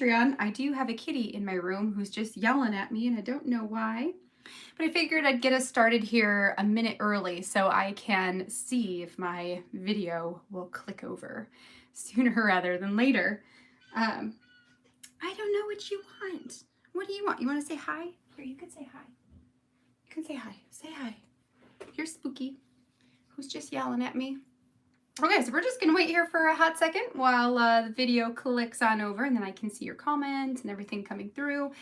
Patreon, I do have a kitty in my room who's just yelling at me and I don't know why. But I figured I'd get us started here a minute early so I can see if my video will click over sooner rather than later. I don't know what you want. What do you want? You want to say hi? Here, you can say hi. You can say hi. Say hi. Here's Spooky, who's just yelling at me. Okay, so we're just gonna wait here for a hot second while the video clicks on over, and then I can see your comments and everything coming through.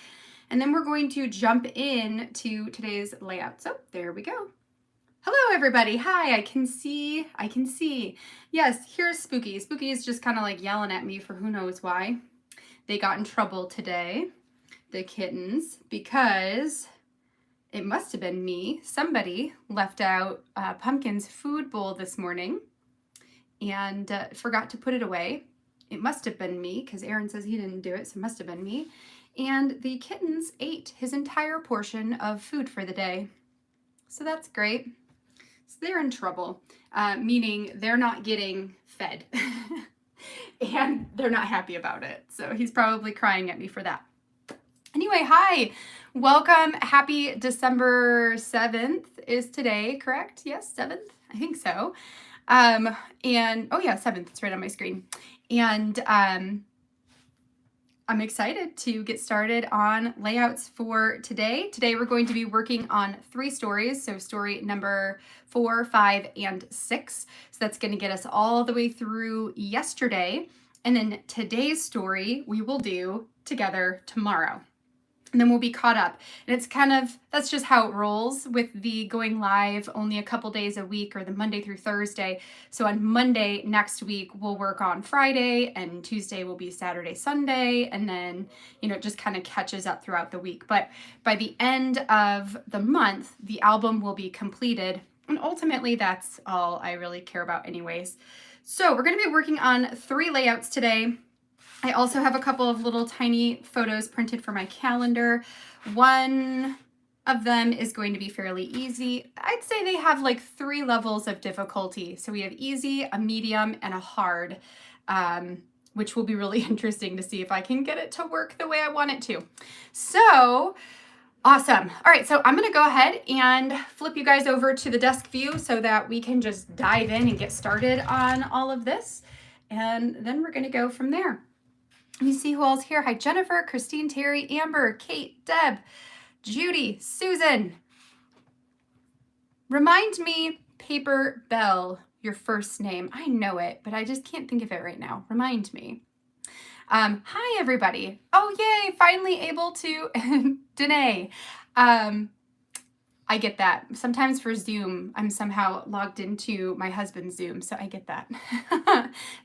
And then we're going to jump in to today's layout. So there we go. Hello everybody, hi, I can see. Yes, here's Spooky. Spooky is just kind of like yelling at me for who knows why. They got in trouble today, the kittens, because it must have been me. Somebody left out Pumpkin's food bowl this morning and forgot to put it away. It must have been me because Aaron says he didn't do it, so it must have been me. And the kittens ate his entire portion of food for the day. So that's great. So they're in trouble, meaning they're not getting fed and they're not happy about it. So he's probably crying at me for that. Anyway, hi, welcome. Happy December 7th is today, correct? Yes, 7th? I think so. And oh yeah, 7th, it's right on my screen. And I'm excited to get started on layouts for today. Today we're going to be working on 3 stories. So story number 4, 5, and 6. So that's going to get us all the way through yesterday. And then today's story we will do together tomorrow. And then we'll be caught up. And it's kind of, that's just how it rolls with the going live only a couple days a week, or the Monday through Thursday. So on Monday next week, we'll work on Friday, and Tuesday will be Saturday, Sunday. And then, you know, it just kind of catches up throughout the week. But by the end of the month, the album will be completed. And ultimately, that's all I really care about anyways. So we're going to be working on 3 layouts today. I also have a couple of little tiny photos printed for my calendar. One of them is going to be fairly easy. I'd say they have like 3 levels of difficulty. So we have easy, a medium, and a hard, which will be really interesting to see if I can get it to work the way I want it to. So awesome. All right, so I'm going to go ahead and flip you guys over to the desk view so that we can just dive in and get started on all of this. And then we're going to go from there. Let me see who else here. Hi, Jennifer, Christine, Terry, Amber, Kate, Deb, Judy, Susan. Remind me, Paper Bell, your first name. I know it, but I just can't think of it right now. Remind me. Hi, everybody. Oh, yay, finally able to. Danae. I get that. Sometimes for Zoom, I'm somehow logged into my husband's Zoom, so I get that.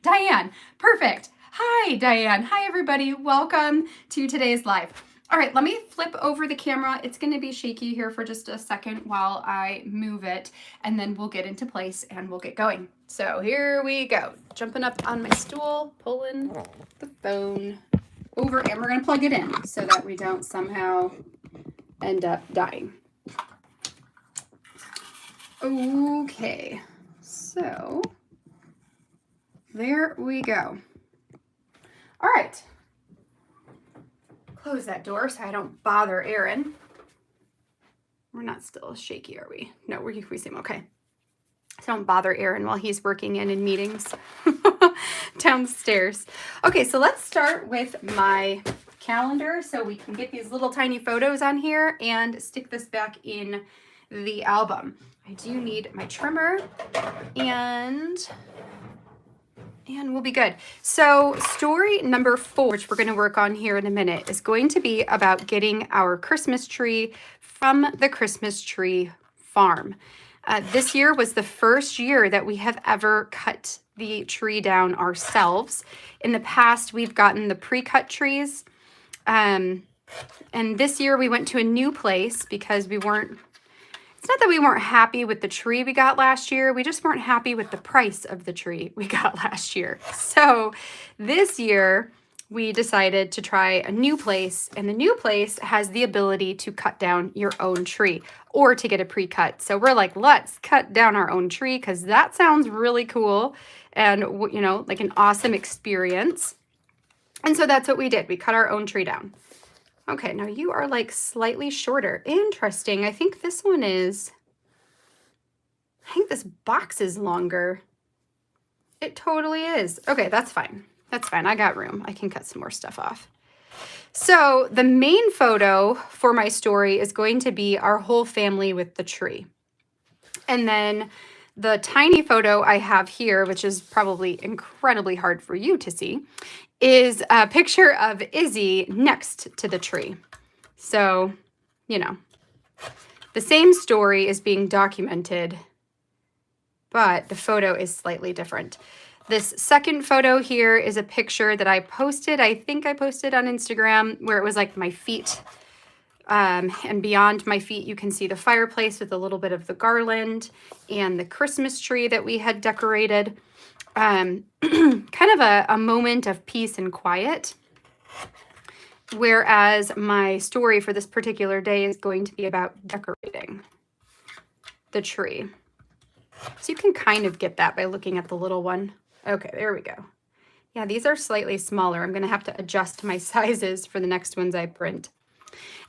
Diane, perfect. Hi, Diane. Hi, everybody. Welcome to today's live. All right, let me flip over the camera. It's going to be shaky here for just a second while I move it, and then we'll get into place and we'll get going. So here we go. Jumping up on my stool, pulling the phone over, and we're going to plug it in so that we don't somehow end up dying. Okay, so there we go. All right, close that door so I don't bother Aaron. We're not still shaky, are we? No, we seem okay. So don't bother Aaron while he's working in meetings downstairs. Okay, so let's start with my calendar so we can get these little tiny photos on here and stick this back in the album. I do need my trimmer and we'll be good. So story number 4, which we're going to work on here in a minute, is going to be about getting our Christmas tree from the Christmas tree farm. This year was the first year that we have ever cut the tree down ourselves. In the past, we've gotten the pre-cut trees. And this year we went to a new place because it's not that we weren't happy with the tree we got last year. We just weren't happy with the price of the tree we got last year. So this year we decided to try a new place, and the new place has the ability to cut down your own tree or to get a pre-cut. So we're like, let's cut down our own tree because that sounds really cool and, you know, like an awesome experience. And so that's what we did. We cut our own tree down. Okay, now you are like slightly shorter. Interesting. I think this box is longer. It totally is. Okay, that's fine. That's fine. I got room. I can cut some more stuff off. So the main photo for my story is going to be our whole family with the tree. And then the tiny photo I have here, which is probably incredibly hard for you to see, is a picture of Izzy next to the tree. So, you know, the same story is being documented, but the photo is slightly different. This second photo here is a picture that I posted. I think I posted on Instagram, where it was like my feet. And beyond my feet, you can see the fireplace with a little bit of the garland and the Christmas tree that we had decorated. Kind of a moment of peace and quiet. Whereas my story for this particular day is going to be about decorating the tree. So you can kind of get that by looking at the little one. Okay, there we go. Yeah, these are slightly smaller. I'm going to have to adjust my sizes for the next ones I print.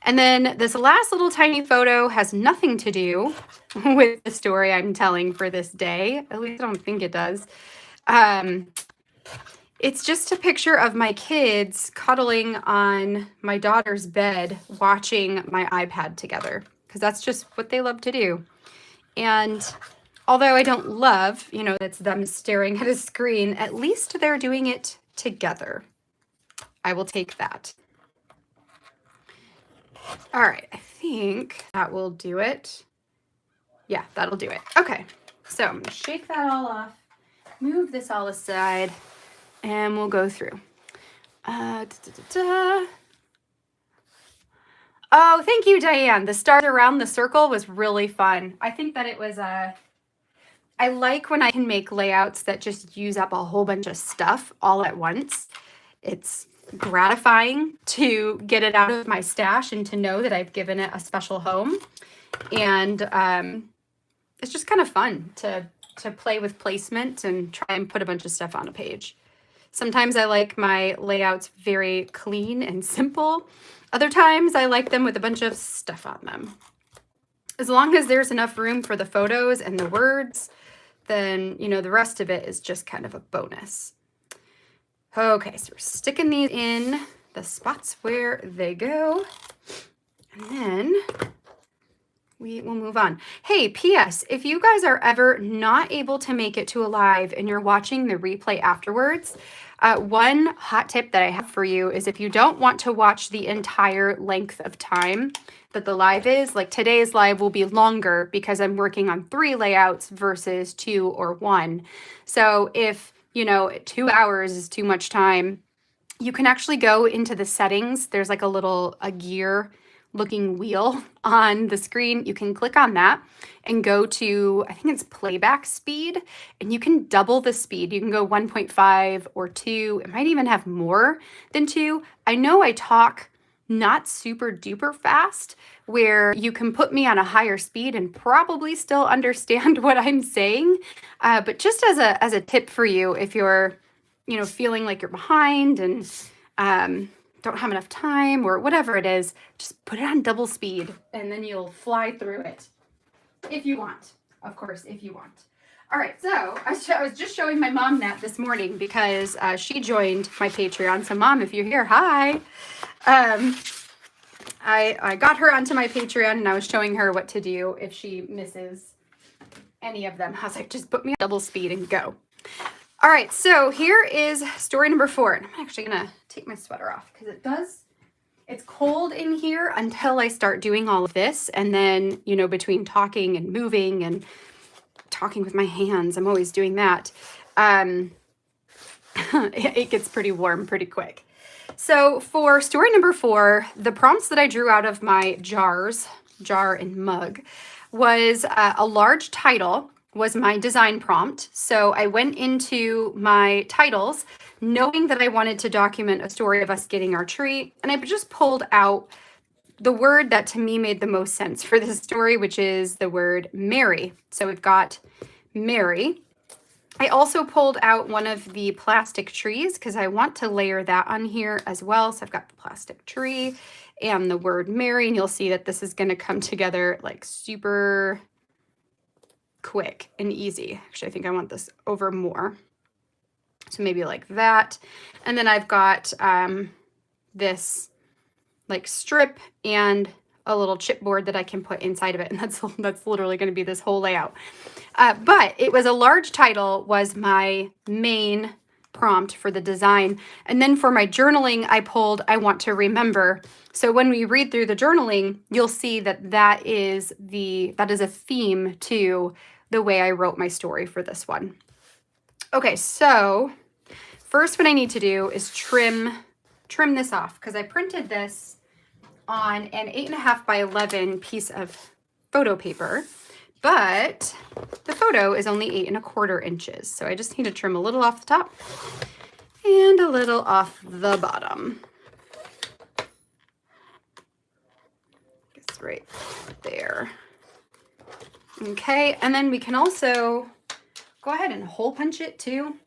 And then this last little tiny photo has nothing to do with the story I'm telling for this day. At least I don't think it does. It's just a picture of my kids cuddling on my daughter's bed watching my iPad together, because that's just what they love to do. And although I don't love, that's them staring at a screen, at least they're doing it together. I will take that. All right, I think that will do it. Yeah, that'll do it. Okay, so I'm gonna shake that all off, move this all aside, and we'll go through. Oh, thank you, Diane. The start around the circle was really fun. I think that it was I like when I can make layouts that just use up a whole bunch of stuff all at once. It's gratifying to get it out of my stash and to know that I've given it a special home. And it's just kind of fun to play with placement and try and put a bunch of stuff on a page. Sometimes I like my layouts very clean and simple. Other times I like them with a bunch of stuff on them. As long as there's enough room for the photos and the words, then, the rest of it is just kind of a bonus. Okay, so we're sticking these in the spots where they go. And then we will move on. Hey, P.S. If you guys are ever not able to make it to a live and you're watching the replay afterwards, one hot tip that I have for you is if you don't want to watch the entire length of time that the live is, like today's live will be longer because I'm working on 3 layouts versus 2 or 1. So if 2 hours is too much time, you can actually go into the settings. There's like a gear looking wheel on the screen. You can click on that and go to, I think it's playback speed, and you can double the speed. You can go 1.5 or 2. It might even have more than 2. I know I talk not super duper fast, where you can put me on a higher speed and probably still understand what I'm saying. But just as a tip for you, if you're, feeling like you're behind and don't have enough time or whatever it is, just put it on double speed and then you'll fly through it. If you want, of course, if you want. All right, so I was just showing my mom that this morning because she joined my Patreon. So Mom, if you're here, hi. I got her onto my Patreon and I was showing her what to do if she misses any of them. I was like, just put me on double speed and go. All right, so here is story number 4. And I'm actually gonna take my sweater off because it's cold in here until I start doing all of this. And then, between talking and moving and talking with my hands, I'm always doing that. It gets pretty warm pretty quick. So for story number 4, the prompts that I drew out of my jar and mug was a large title was my design prompt. So I went into my titles knowing that I wanted to document a story of us getting our tree. And I just pulled out the word that to me made the most sense for this story, which is the word Mary. So we've got Mary. I also pulled out one of the plastic trees because I want to layer that on here as well. So I've got the plastic tree and the word Mary, and you'll see that this is going to come together like super quick and easy. Actually, I think I want this over more. So maybe like that. And then I've got this like strip and a little chipboard that I can put inside of it. And that's literally going to be this whole layout. But it was a large title was my main prompt for the design. And then for my journaling, I pulled, I want to remember. So when we read through the journaling, you'll see that that is a theme to the way I wrote my story for this one. Okay, so first what I need to do is trim this off because I printed this on an 8.5 by 11 piece of photo paper, but the photo is only 8.25 inches. So I just need to trim a little off the top and a little off the bottom. It's right there. Okay, and then we can also go ahead and hole punch it too.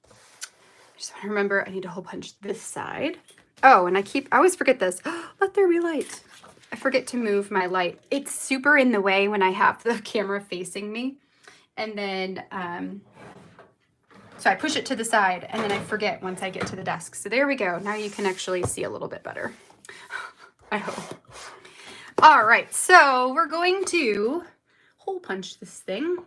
I just want to remember I need to hole punch this side. Oh, and I always forget this. Let there be light. I forget to move my light. It's super in the way when I have the camera facing me. And then, so I push it to the side and then I forget once I get to the desk. So there we go. Now you can actually see a little bit better. I hope. All right, so we're going to hole punch this thing.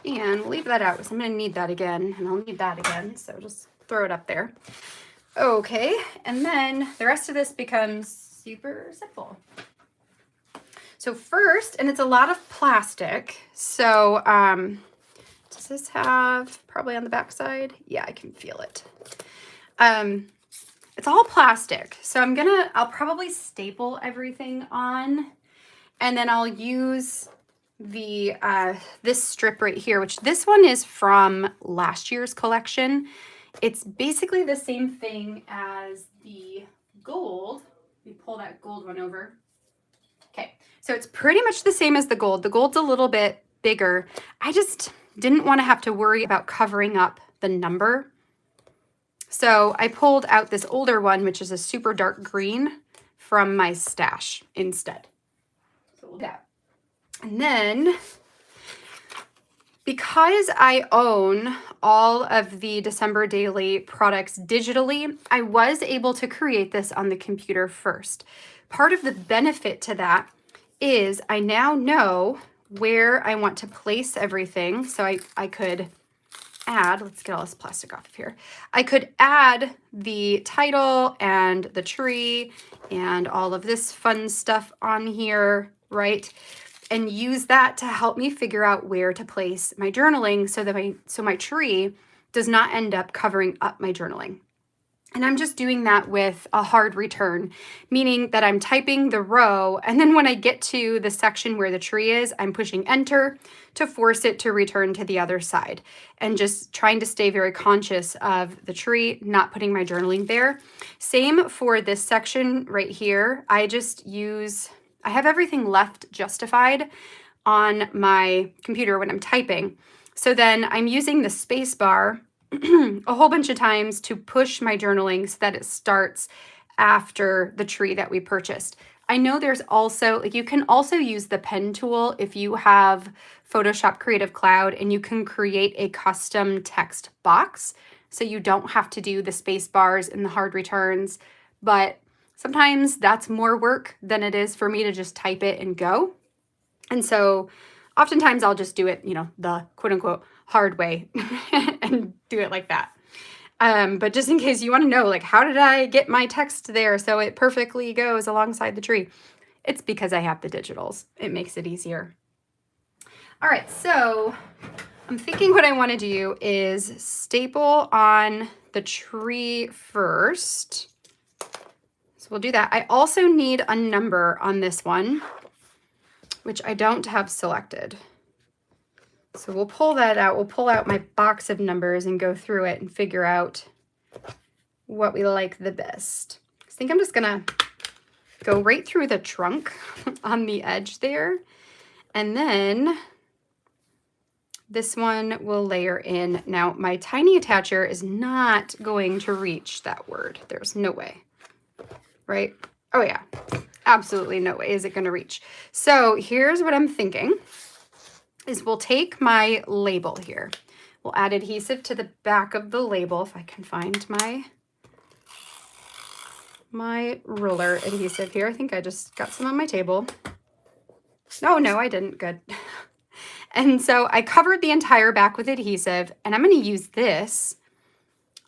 And we'll leave that out because I'm going to need that again, and I'll need that again, so just throw it up there. Okay, and then the rest of this becomes super simple. So first, and it's a lot of plastic, so does this have, probably on the back side? Yeah, I can feel it. It's all plastic, so I'll probably staple everything on, and then I'll use this strip right here, which this one is from last year's collection. It's basically the same thing as the gold. We pull that gold one over. Okay, so it's pretty much the same as the gold. The gold's a little bit bigger. I just didn't want to have to worry about covering up the number. So I pulled out this older one, which is a super dark green from my stash instead. So we'll do that. And then, because I own all of the December Daily products digitally, I was able to create this on the computer first. Part of the benefit to that is I now know where I want to place everything. So I could add, let's get all this plastic off of here. I could add the title and the tree and all of this fun stuff on here, right? And use that to help me figure out where to place my journaling so that my tree does not end up covering up my journaling. And I'm just doing that with a hard return, meaning that I'm typing the row, and then when I get to the section where the tree is, I'm pushing enter to force it to return to the other side, and just trying to stay very conscious of the tree, not putting my journaling there. Same for this section right here. I have everything left justified on my computer when I'm typing. So then I'm using the space bar a whole bunch of times to push my journaling so that it starts after the tree that we purchased. I know there's also, you can also use the pen tool if you have Photoshop Creative Cloud, and you can create a custom text box so you don't have to do the space bars and the hard returns. But sometimes that's more work than it is for me to just type it and go. And so oftentimes I'll just do it, the quote unquote hard way and do it like that. But just in case you want to know, like, how did I get my text there so it perfectly goes alongside the tree? It's because I have the digitals. It makes it easier. All right, so I'm thinking what I want to do is staple on the tree first. So we'll do that. I also need a number on this one, which I don't have selected. So we'll pull that out. We'll pull out my box of numbers and go through it and figure out what we like the best. I think I'm just gonna go right through the trunk on the edge there. And then this one will layer in. Now, my tiny attacher is not going to reach that word. There's no way, right? Oh yeah, absolutely no way is it gonna reach. So here's what I'm thinking is we'll take my label here. We'll add adhesive to the back of the label if I can find my ruler adhesive here. I think I just got some on my table. No, I didn't. Good. And so I covered the entire back with adhesive, and I'm going to use this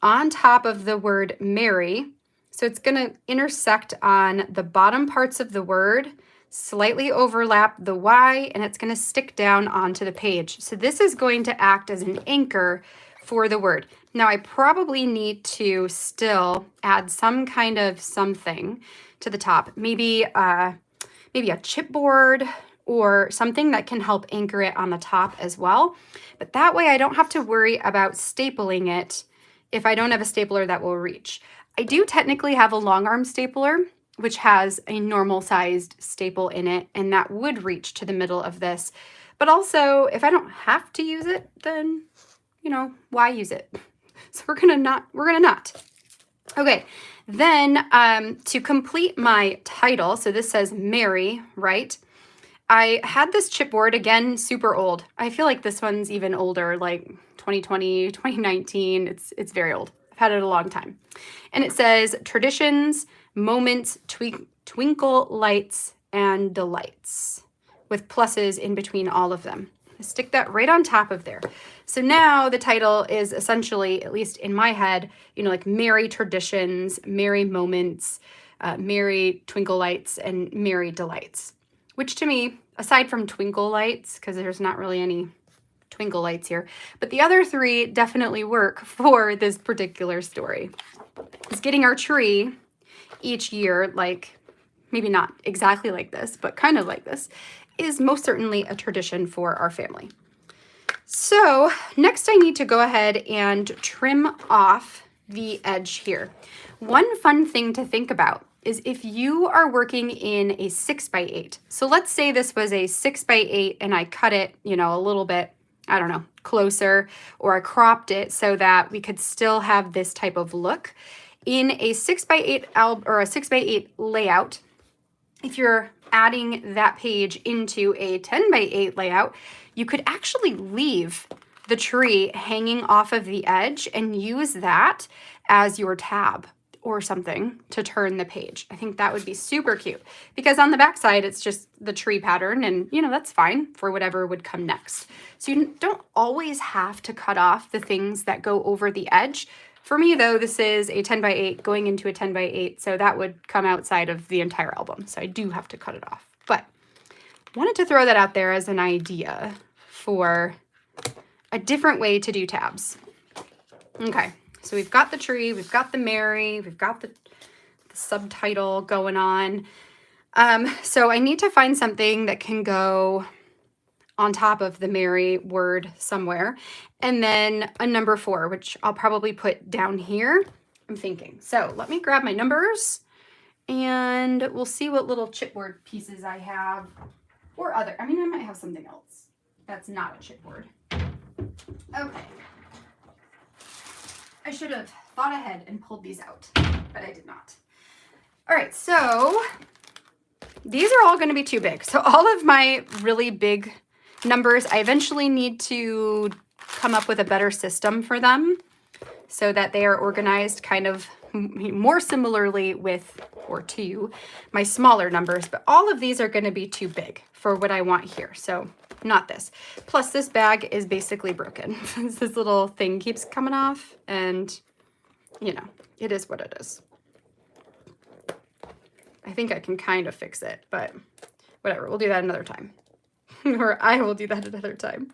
on top of the word Mary. So it's going to intersect on the bottom parts of the word, slightly overlap the Y, and it's going to stick down onto the page. So this is going to act as an anchor for the word. Now I probably need to still add some kind of something to the top, maybe a chipboard or something that can help anchor it on the top as well. But that way I don't have to worry about stapling it if I don't have a stapler that will reach. I do technically have a long arm stapler, which has a normal sized staple in it, and that would reach to the middle of this. But also, if I don't have to use it, then, you know, why use it? So we're gonna not. Okay, then to complete my title, so this says Mary, right? I had this chipboard, again, super old. I feel like this one's even older, like 2020, 2019. It's very old. I've had it a long time. And it says traditions, moments, twinkle lights, and delights, with pluses in between all of them. Stick that right on top of there. So now the title is essentially, at least in my head, you know, like Merry Traditions, Merry Moments, Merry Twinkle Lights, and Merry Delights. Which to me, aside from twinkle lights, because there's not really any twinkle lights here, but the other three definitely work for this particular story. It's getting our tree each year, like maybe not exactly like this, but kind of like this, is most certainly a tradition for our family. So next I need to go ahead and trim off the edge here. One fun thing to think about is if you are working in a 6x8. So let's say this was a 6x8 and I cut it, you know, a little bit, I don't know, closer, or I cropped it so that we could still have this type of look. In a 6x8 or a 6x8 layout, if you're adding that page into a 10x8 layout, you could actually leave the tree hanging off of the edge and use that as your tab or something to turn the page. I think that would be super cute because on the back side, it's just the tree pattern and, you know, that's fine for whatever would come next. So you don't always have to cut off the things that go over the edge. For me though, this is a 10x8 going into a 10x8, so that would come outside of the entire album. So I do have to cut it off, but wanted to throw that out there as an idea for a different way to do tabs. Okay, so we've got the tree, we've got the Mary, we've got the subtitle going on. So I need to find something that can go on top of the Mary word somewhere. And then a number 4, which I'll probably put down here, I'm thinking. So let me grab my numbers and we'll see what little chipboard pieces I have or other. I mean, I might have something else that's not a chipboard. Okay. I should have thought ahead and pulled these out, but I did not. All right, so these are all going to be too big. So all of my really big numbers, I eventually need to come up with a better system for them so that they are organized kind of more similarly with or to my smaller numbers, but all of these are going to be too big for what I want here. So not this. Plus this bag is basically broken. This little thing keeps coming off and, you know, it is what it is. I think I can kind of fix it, but whatever, we'll do that another time. Or I will do that another time.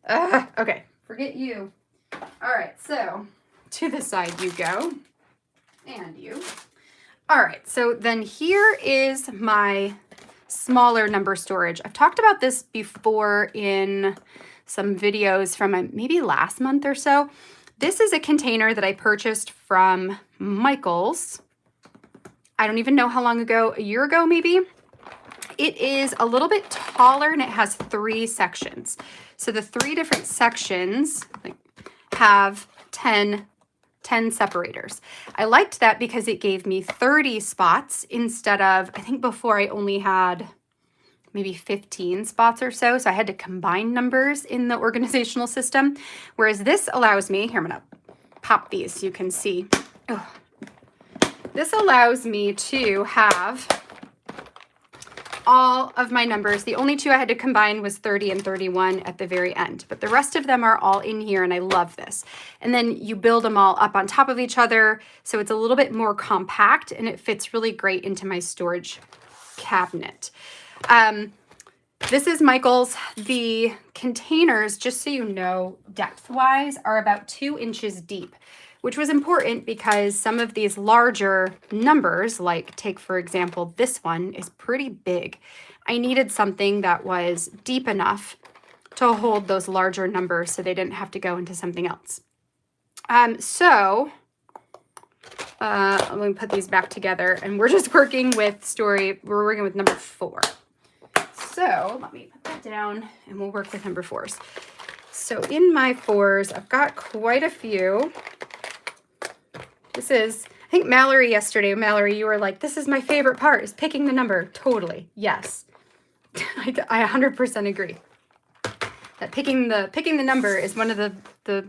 Okay, forget you. All right, so to the side you go, and you. All right, so then here is my smaller number storage. I've talked about this before in some videos from maybe last month or so. This is a container that I purchased from Michael's. I don't even know how long ago, a year ago maybe. it is a little bit taller and it has 3 sections. So the 3 different sections have 10 separators. I liked that because it gave me 30 spots instead of, I think before I only had maybe 15 spots or so. So I had to combine numbers in the organizational system. Whereas this allows me, here I'm gonna pop these so you can see. Oh. This allows me to have all of my numbers. The only 2 I had to combine was 30 and 31 at the very end, but the rest of them are all in here, and I love this. And then you build them all up on top of each other, so it's a little bit more compact and it fits really great into my storage cabinet. This is Michael's. The containers, just so you know, depth-wise, are about 2 inches deep, which was important because some of these larger numbers, like take for example, this one is pretty big. I needed something that was deep enough to hold those larger numbers so they didn't have to go into something else. Let me put these back together, and we're just working with we're working with number 4. So let me put that down and we'll work with number 4s. So in my 4s, I've got quite a few. This is, I think Mallory yesterday, Mallory, you were like, this is my favorite part, is picking the number. Totally. Yes. I 100% agree. That picking the number is one of the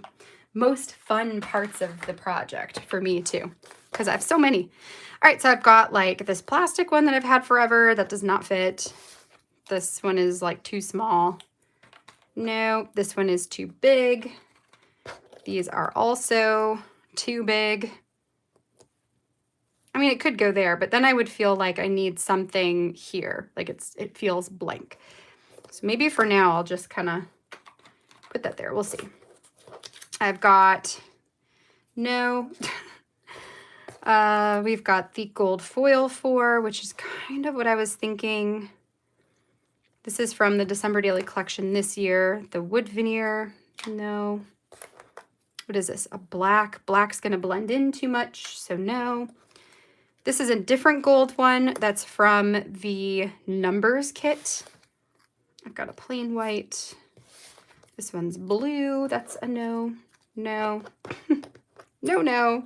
most fun parts of the project for me too, because I have so many. All right, so I've got like this plastic one that I've had forever that does not fit. This one is like too small. No, this one is too big. These are also too big. I mean, it could go there, but then I would feel like I need something here. Like it feels blank. So maybe for now, I'll just kind of put that there. We'll see. I've got, no. We've got the gold foil 4, which is kind of what I was thinking. This is from the December Daily Collection this year. The wood veneer, no. What is this? A black. Black's going to blend in too much, so no. This is a different gold one that's from the numbers kit. I've got a plain white. This one's blue. That's a no. No. No, no.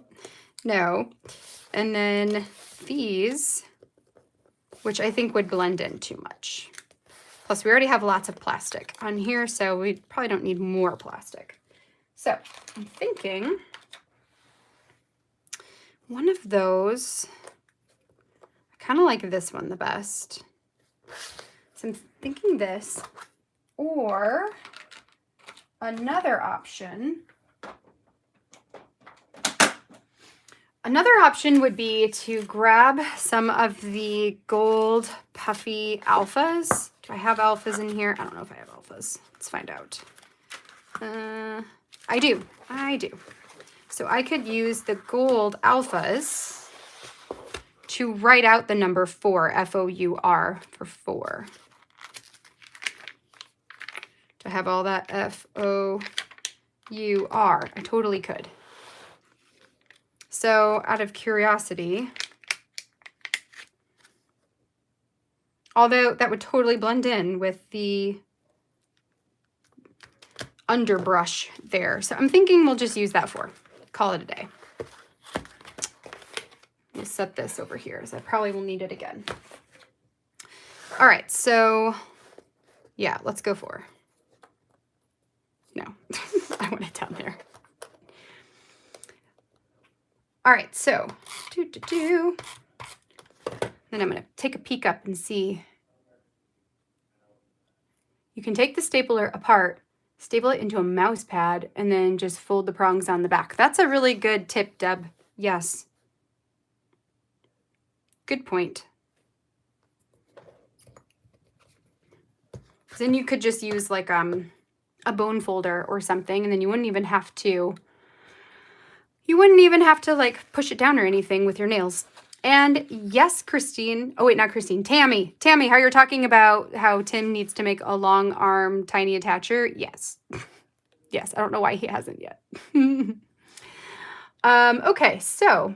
No. And then these, which I think would blend in too much. Plus, we already have lots of plastic on here, so we probably don't need more plastic. So I'm thinking one of those, I kind of like this one the best. So I'm thinking this, or another option. Another option would be to grab some of the gold puffy alphas. Do I have alphas in here? I don't know if I have alphas. Let's find out. I do. So I could use the gold alphas to write out the number 4, F-O-U-R, for 4. Do I have all that F-O-U-R? I totally could. So out of curiosity, although that would totally blend in with the underbrush there. So I'm thinking we'll just use that for. Call it a day. We'll set this over here, as I probably will need it again. All right, so yeah, let's go for. No, I want it down there. All right, so then I'm going to take a peek up and see. You can take the stapler apart, staple it into a mouse pad, and then just fold the prongs on the back. That's a really good tip, Deb. Yes. Good point. Then you could just use like a bone folder or something, and then you wouldn't even have to like push it down or anything with your nails. And yes, Christine, oh wait, not Christine, Tammy, how you're talking about how Tim needs to make a long arm tiny attacher. Yes. Yes, I don't know why he hasn't yet. Okay, so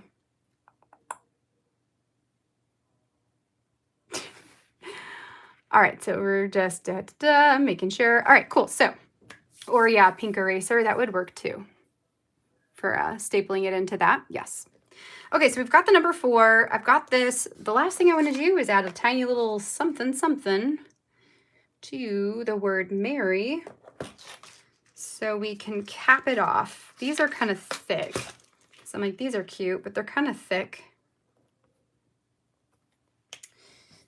All right, so we're just making sure. All right, cool. So, or yeah, pink eraser, that would work too for stapling it into that. Yes. Okay, so we've got the number 4. I've got this. The last thing I want to do is add a tiny little something something to the word Mary so we can cap it off. These are kind of thick. So I'm like, these are cute, but they're kind of thick.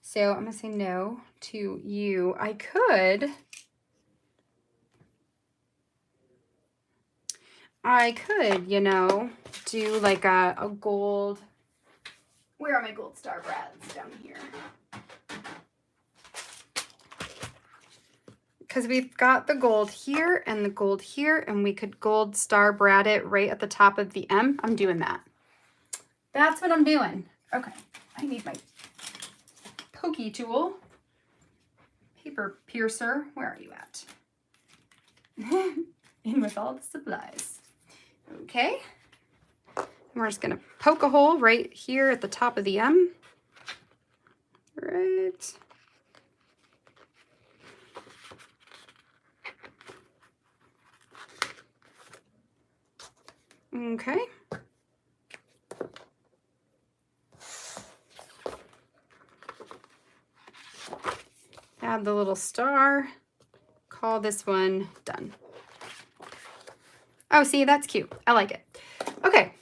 So I'm going to say no to you. I could you know, do like a gold. Where are my gold star brads? Down here. Because we've got the gold here and the gold here, and we could gold star brad it right at the top of the M. I'm doing that. That's what I'm doing. Okay, I need my pokey tool. Paper piercer, where are you at? In with all the supplies. Okay, and we're just gonna poke a hole right here at the top of the M. Right. Okay. Add the little star. Call this one done. Oh, see, that's cute. I like it. Okay,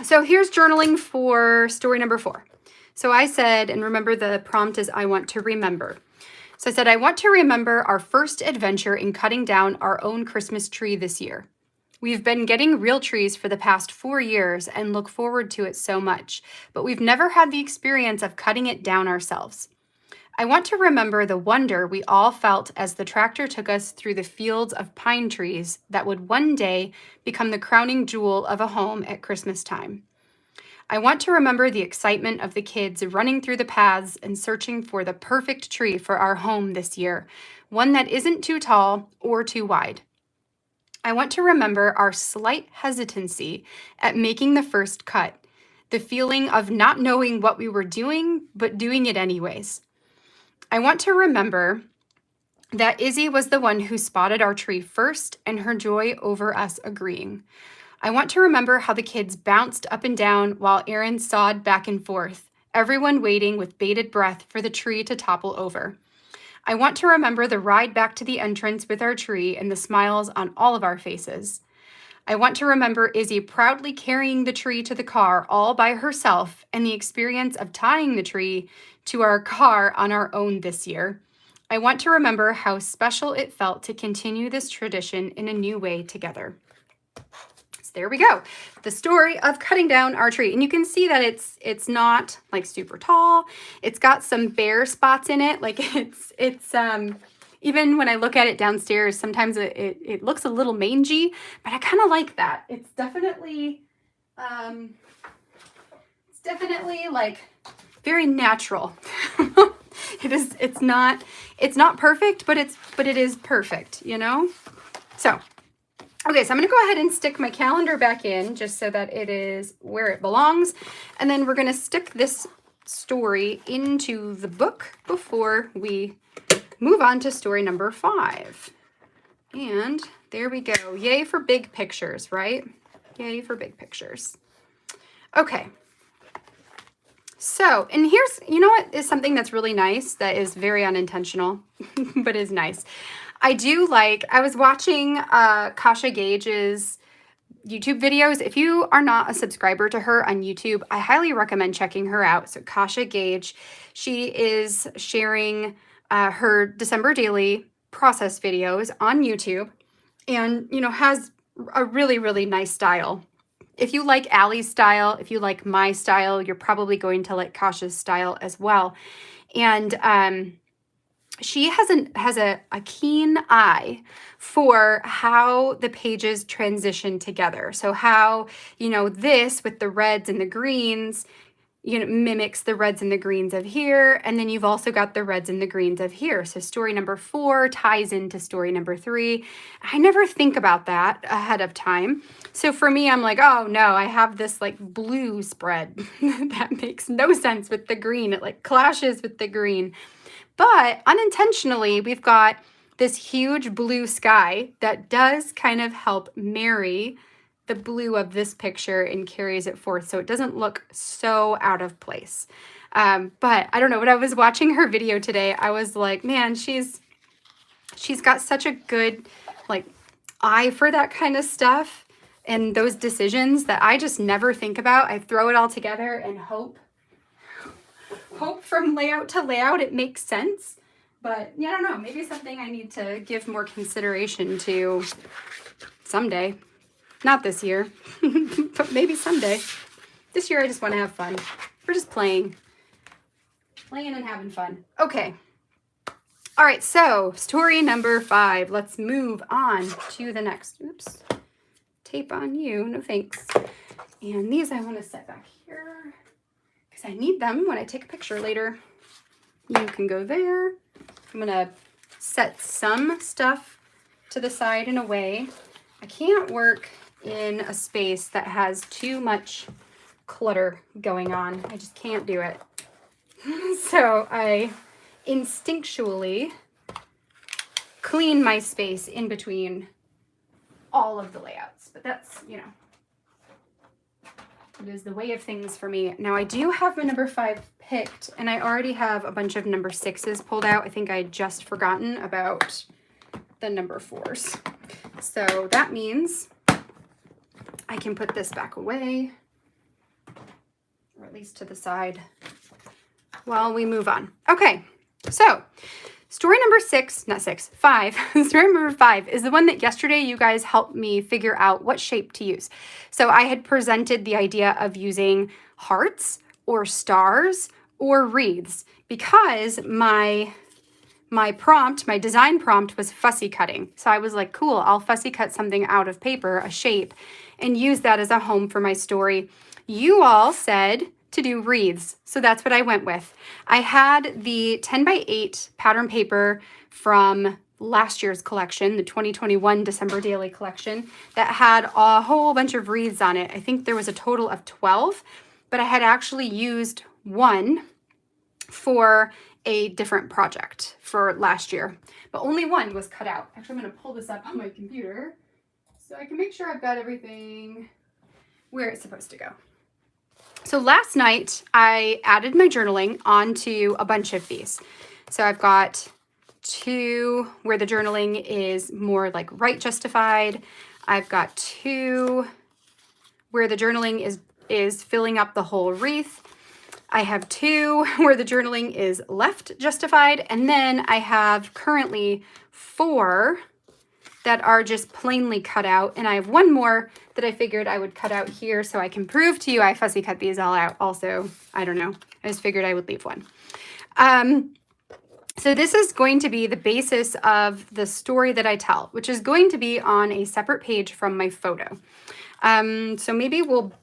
so here's journaling for story number 4. So I said, and remember the prompt is I want to remember. So I said, I want to remember our first adventure in cutting down our own Christmas tree this year. We've been getting real trees for the past 4 years and look forward to it so much, but we've never had the experience of cutting it down ourselves. I want to remember the wonder we all felt as the tractor took us through the fields of pine trees that would one day become the crowning jewel of a home at Christmas time. I want to remember the excitement of the kids running through the paths and searching for the perfect tree for our home this year, one that isn't too tall or too wide. I want to remember our slight hesitancy at making the first cut, the feeling of not knowing what we were doing, but doing it anyways. I want to remember that Izzy was the one who spotted our tree first and her joy over us agreeing. I want to remember how the kids bounced up and down while Aaron sawed back and forth, everyone waiting with bated breath for the tree to topple over. I want to remember the ride back to the entrance with our tree and the smiles on all of our faces. I want to remember Izzy proudly carrying the tree to the car all by herself and the experience of tying the tree to our car on our own this year. I want to remember how special it felt to continue this tradition in a new way together. So there we go. The story of cutting down our tree. And you can see that it's not like super tall. It's got some bare spots in it. Like it's even when I look at it downstairs, sometimes it looks a little mangy, but I kind of like that. It's definitely like very natural. It's not perfect, but it is perfect, you know? So, okay, so I'm gonna go ahead and stick my calendar back in just so that it is where it belongs. And then we're gonna stick this story into the book before we move on to story number 5. And there we go. Yay for big pictures, right? Yay for big pictures. Okay. So, and here's, you know what is something that's really nice that is very unintentional, but is nice. I was watching Kasha Gage's YouTube videos. If you are not a subscriber to her on YouTube, I highly recommend checking her out. So Kasha Gage, she is sharing her December daily process videos on YouTube and, you know, has a really, really nice style. If you like Allie's style, if you like my style, you're probably going to like Kasha's style as well. And she has a keen eye for how the pages transition together. So how, you know, this with the reds and the greens, you know, mimics the reds and the greens of here. And then you've also got the reds and the greens of here. So story number 4 ties into story number 3. I never think about that ahead of time. So for me, I'm like, oh no, I have this like blue spread that makes no sense with the green. It like clashes with the green. But unintentionally, we've got this huge blue sky that does kind of help marry the blue of this picture and carries it forth so it doesn't look so out of place. But I don't know, when I was watching her video today, I was like, man, she's got such a good like eye for that kind of stuff and those decisions that I just never think about. I throw it all together and hope from layout to layout it makes sense. But yeah, I don't know, maybe something I need to give more consideration to someday. Not this year, but maybe someday. This year I just want to have fun. We're just playing and having fun. Okay. All right, so story number 5. Let's move on to the next. Oops. Tape on you. No thanks. And these I want to set back here because I need them when I take a picture later. You can go there. I'm going to set some stuff to the side and away. I can't work in a space that has too much clutter going on. I just can't do it. So I instinctually clean my space in between all of the layouts. But that's, you know, it is the way of things for me. Now I do have my number 5 picked, and I already have a bunch of number 6s pulled out. I think I had just forgotten about the number 4s. So that means I can put this back away, or at least to the side, while we move on. Okay, so story number 5. Story number 5 is the one that yesterday you guys helped me figure out what shape to use. So I had presented the idea of using hearts or stars or wreaths because my design prompt was fussy cutting. So I was like, cool, I'll fussy cut something out of paper, a shape, and use that as a home for my story. You all said to do wreaths, so that's what I went with. I had the 10x8 pattern paper from last year's collection, the 2021 December Daily collection, that had a whole bunch of wreaths on it. I think there was a total of 12, but I had actually used one for a different project for last year, but only one was cut out. Actually, I'm going to pull this up on my computer so I can make sure I've got everything where it's supposed to go. So last night I added my journaling onto a bunch of these. So I've got 2 where the journaling is more like right justified. I've got 2 where the journaling is filling up the whole wreath. I have 2 where the journaling is left justified, and then I have currently 4 that are just plainly cut out, and I have 1 more that I figured I would cut out here so I can prove to you I fussy cut these all out. Also, I don't know, I just figured I would leave 1. So this is going to be the basis of the story that I tell, which is going to be on a separate page from my photo. So maybe we'll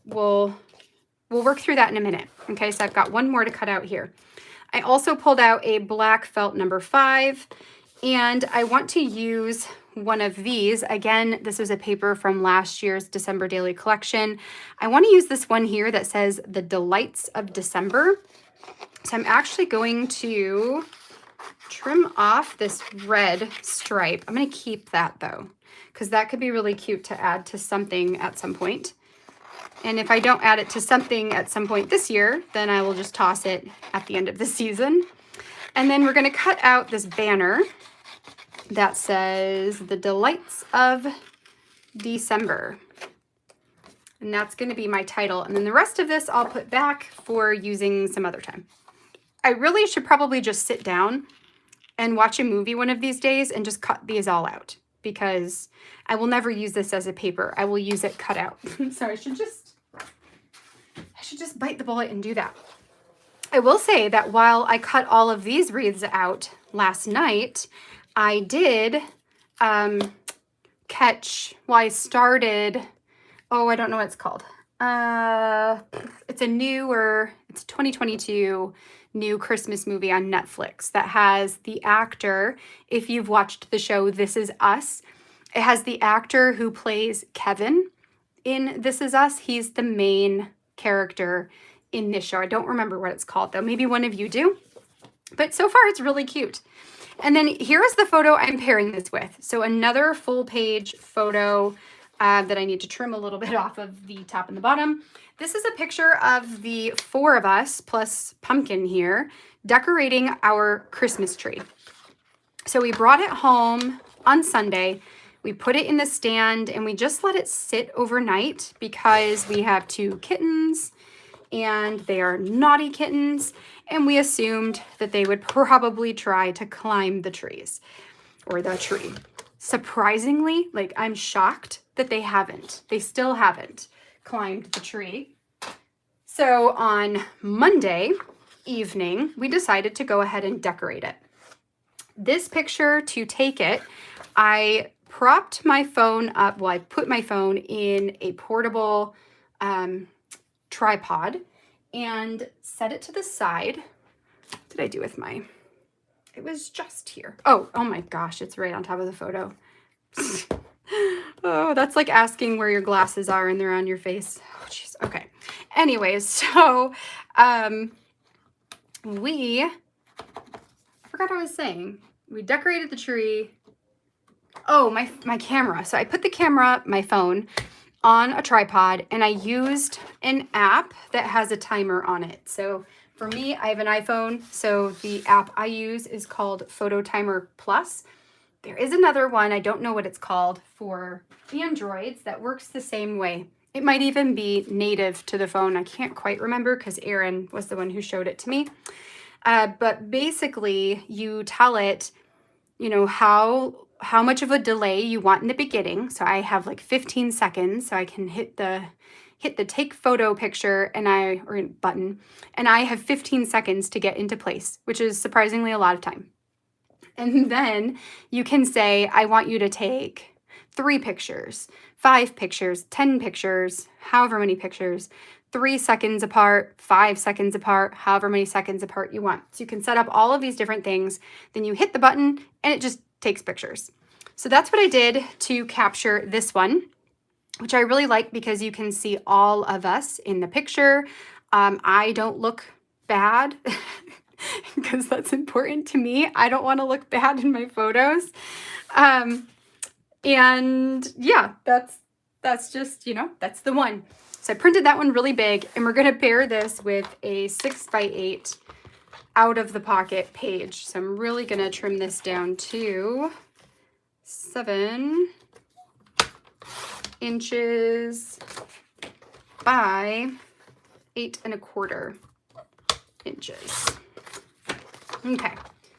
work through that in a minute. Okay, so I've got 1 more to cut out here. I also pulled out a black felt number 5, and I want to use one of these. Again, this was a paper from last year's December Daily collection. I want to use this one here that says The Delights of December. So I'm actually going to trim off this red stripe. I'm going to keep that though, because that could be really cute to add to something at some point. And if I don't add it to something at some point this year, then I will just toss it at the end of the season. And then we're going to cut out this banner that says The Delights of December. And that's going to be my title. And then the rest of this I'll put back for using some other time. I really should probably just sit down and watch a movie one of these days and just cut these all out, because I will never use this as a paper. I will use it cut out. So I should just bite the bullet and do that. I will say that while I cut all of these wreaths out last night, I did I started, I don't know what it's called. It's a 2022 new Christmas movie on Netflix that has the actor, if you've watched the show This Is Us, it has the actor who plays Kevin in This Is Us. He's the main character in this show. I don't remember what it's called though. Maybe one of you do. But so far it's really cute. And then here is the photo I'm pairing this with. So another full page photo that I need to trim a little bit off of the top and the bottom. This is a picture of the 4 of us plus Pumpkin here decorating our Christmas tree. So we brought it home on Sunday. We put it in the stand and we just let it sit overnight because we have 2 kittens and they are naughty kittens, and we assumed that they would probably try to climb the trees or the tree. Surprisingly, like, I'm shocked that they haven't. They still haven't climbed the tree. So on Monday evening, we decided to go ahead and decorate it. This picture, to take it, I propped my phone up. Well, I put my phone in a portable tripod and set it to the side. What did I do with my, it was just here. Oh my gosh, it's right on top of the photo. Oh, that's like asking where your glasses are and they're on your face. Oh, jeez. Okay. Anyways, so I forgot what I was saying. We decorated the tree. Oh, my camera. So I put the camera, my phone, on a tripod, and I used an app that has a timer on it. So for me, I have an iPhone, so the app I use is called Photo Timer Plus. There is another one, I don't know what it's called, for Androids that works the same way. It might even be native to the phone. I can't quite remember because Erin was the one who showed it to me. But basically, you tell it, you know, how much of a delay you want in the beginning. So I have like 15 seconds, so I can hit the take photo picture or button, and I have 15 seconds to get into place, which is surprisingly a lot of time. And then you can say, I want you to take 3 pictures, 5 pictures, 10 pictures, however many pictures, 3 seconds apart, 5 seconds apart, however many seconds apart you want. So you can set up all of these different things. Then you hit the button and it just takes pictures. So that's what I did to capture this one, which I really like because you can see all of us in the picture. I don't look bad because that's important to me. I don't want to look bad in my photos. And yeah, that's just, you know, that's the one. So I printed that one really big, and we're going to pair this with a 6x8 out of the pocket page. So I'm really going to trim this down to 7 inches by 8¼ inches. Okay,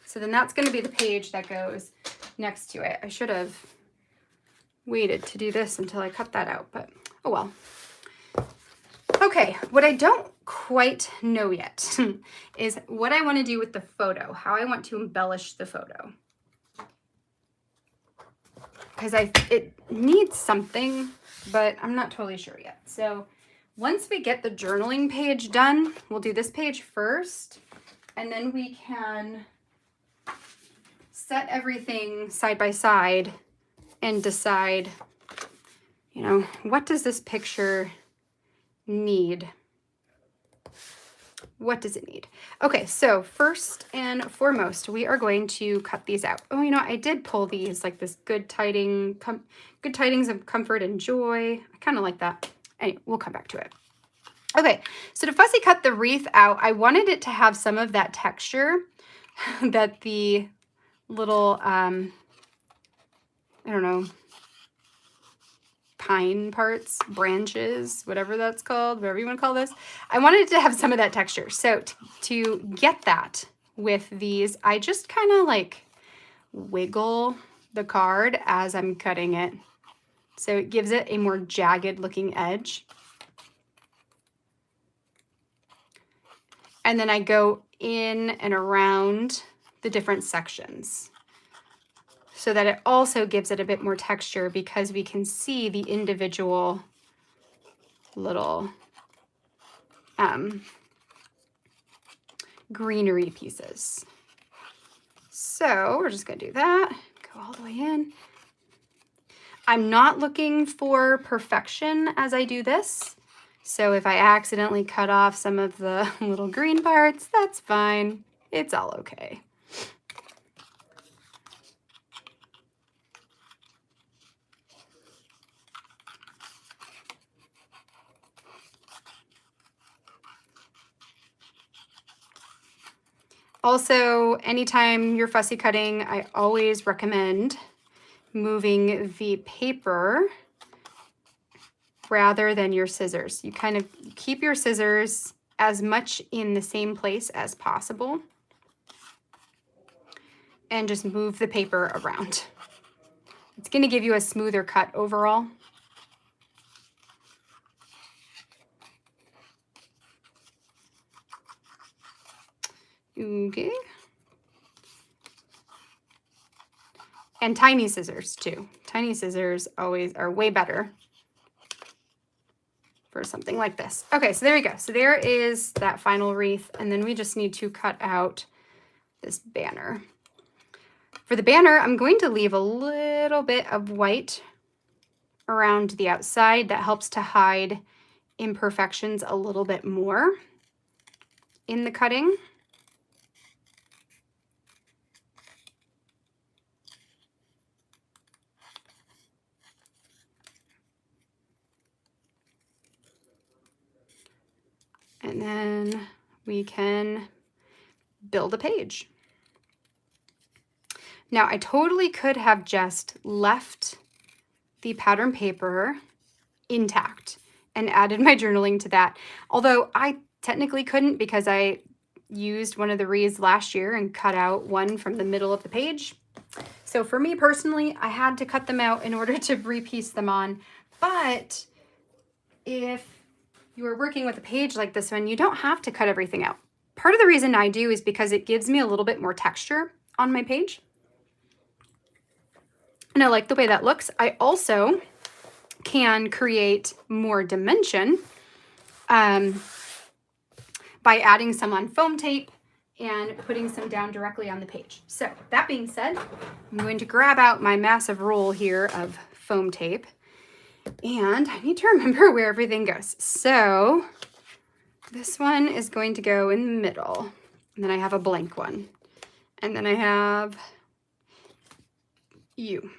so then that's going to be the page that goes next to it. I should have waited to do this until I cut that out, but oh well. Okay, what I don't quite know yet is what I want to do with the photo, how I want to embellish the photo. Because it needs something, but I'm not totally sure yet. So once we get the journaling page done, we'll do this page first, and then we can set everything side by side and decide, you know, what does this picture need? What does it need? Okay, so first and foremost, we are going to cut these out. Oh, you know, I did pull these, like this good tidings of comfort and joy. I kind of like that. Anyway, we'll come back to it. Okay, so to fussy cut the wreath out, I wanted it to have some of that texture that the little, I don't know, pine parts, branches, whatever that's called, whatever you want to call this. I wanted it to have some of that texture. So to get that with these, I just kind of like wiggle the card as I'm cutting it. So it gives it a more jagged looking edge. And then I go in and around the different sections, so that it also gives it a bit more texture because we can see the individual little greenery pieces. So we're just gonna do that, go all the way in. I'm not looking for perfection as I do this. So if I accidentally cut off some of the little green parts, that's fine. It's all okay. Also, anytime you're fussy cutting, I always recommend moving the paper rather than your scissors. You kind of keep your scissors as much in the same place as possible and just move the paper around. It's going to give you a smoother cut overall. Okay. And tiny scissors too. Tiny scissors always are way better for something like this. Okay, so there we go. So there is that final wreath, and then we just need to cut out this banner. For the banner, I'm going to leave a little bit of white around the outside. That helps to hide imperfections a little bit more in the cutting. And then we can build a page. Now, I totally could have just left the pattern paper intact and added my journaling to that. Although I technically couldn't because I used one of the wreaths last year and cut out one from the middle of the page. So for me personally, I had to cut them out in order to repiece them on. But if you are working with a page like this one, you don't have to cut everything out. Part of the reason I do is because it gives me a little bit more texture on my page. And I like the way that looks. I also can create more dimension by adding some on foam tape and putting some down directly on the page. So that being said, I'm going to grab out my massive roll here of foam tape, and I need to remember where everything goes. So this one is going to go in the middle, and then I have a blank one, and then I have you.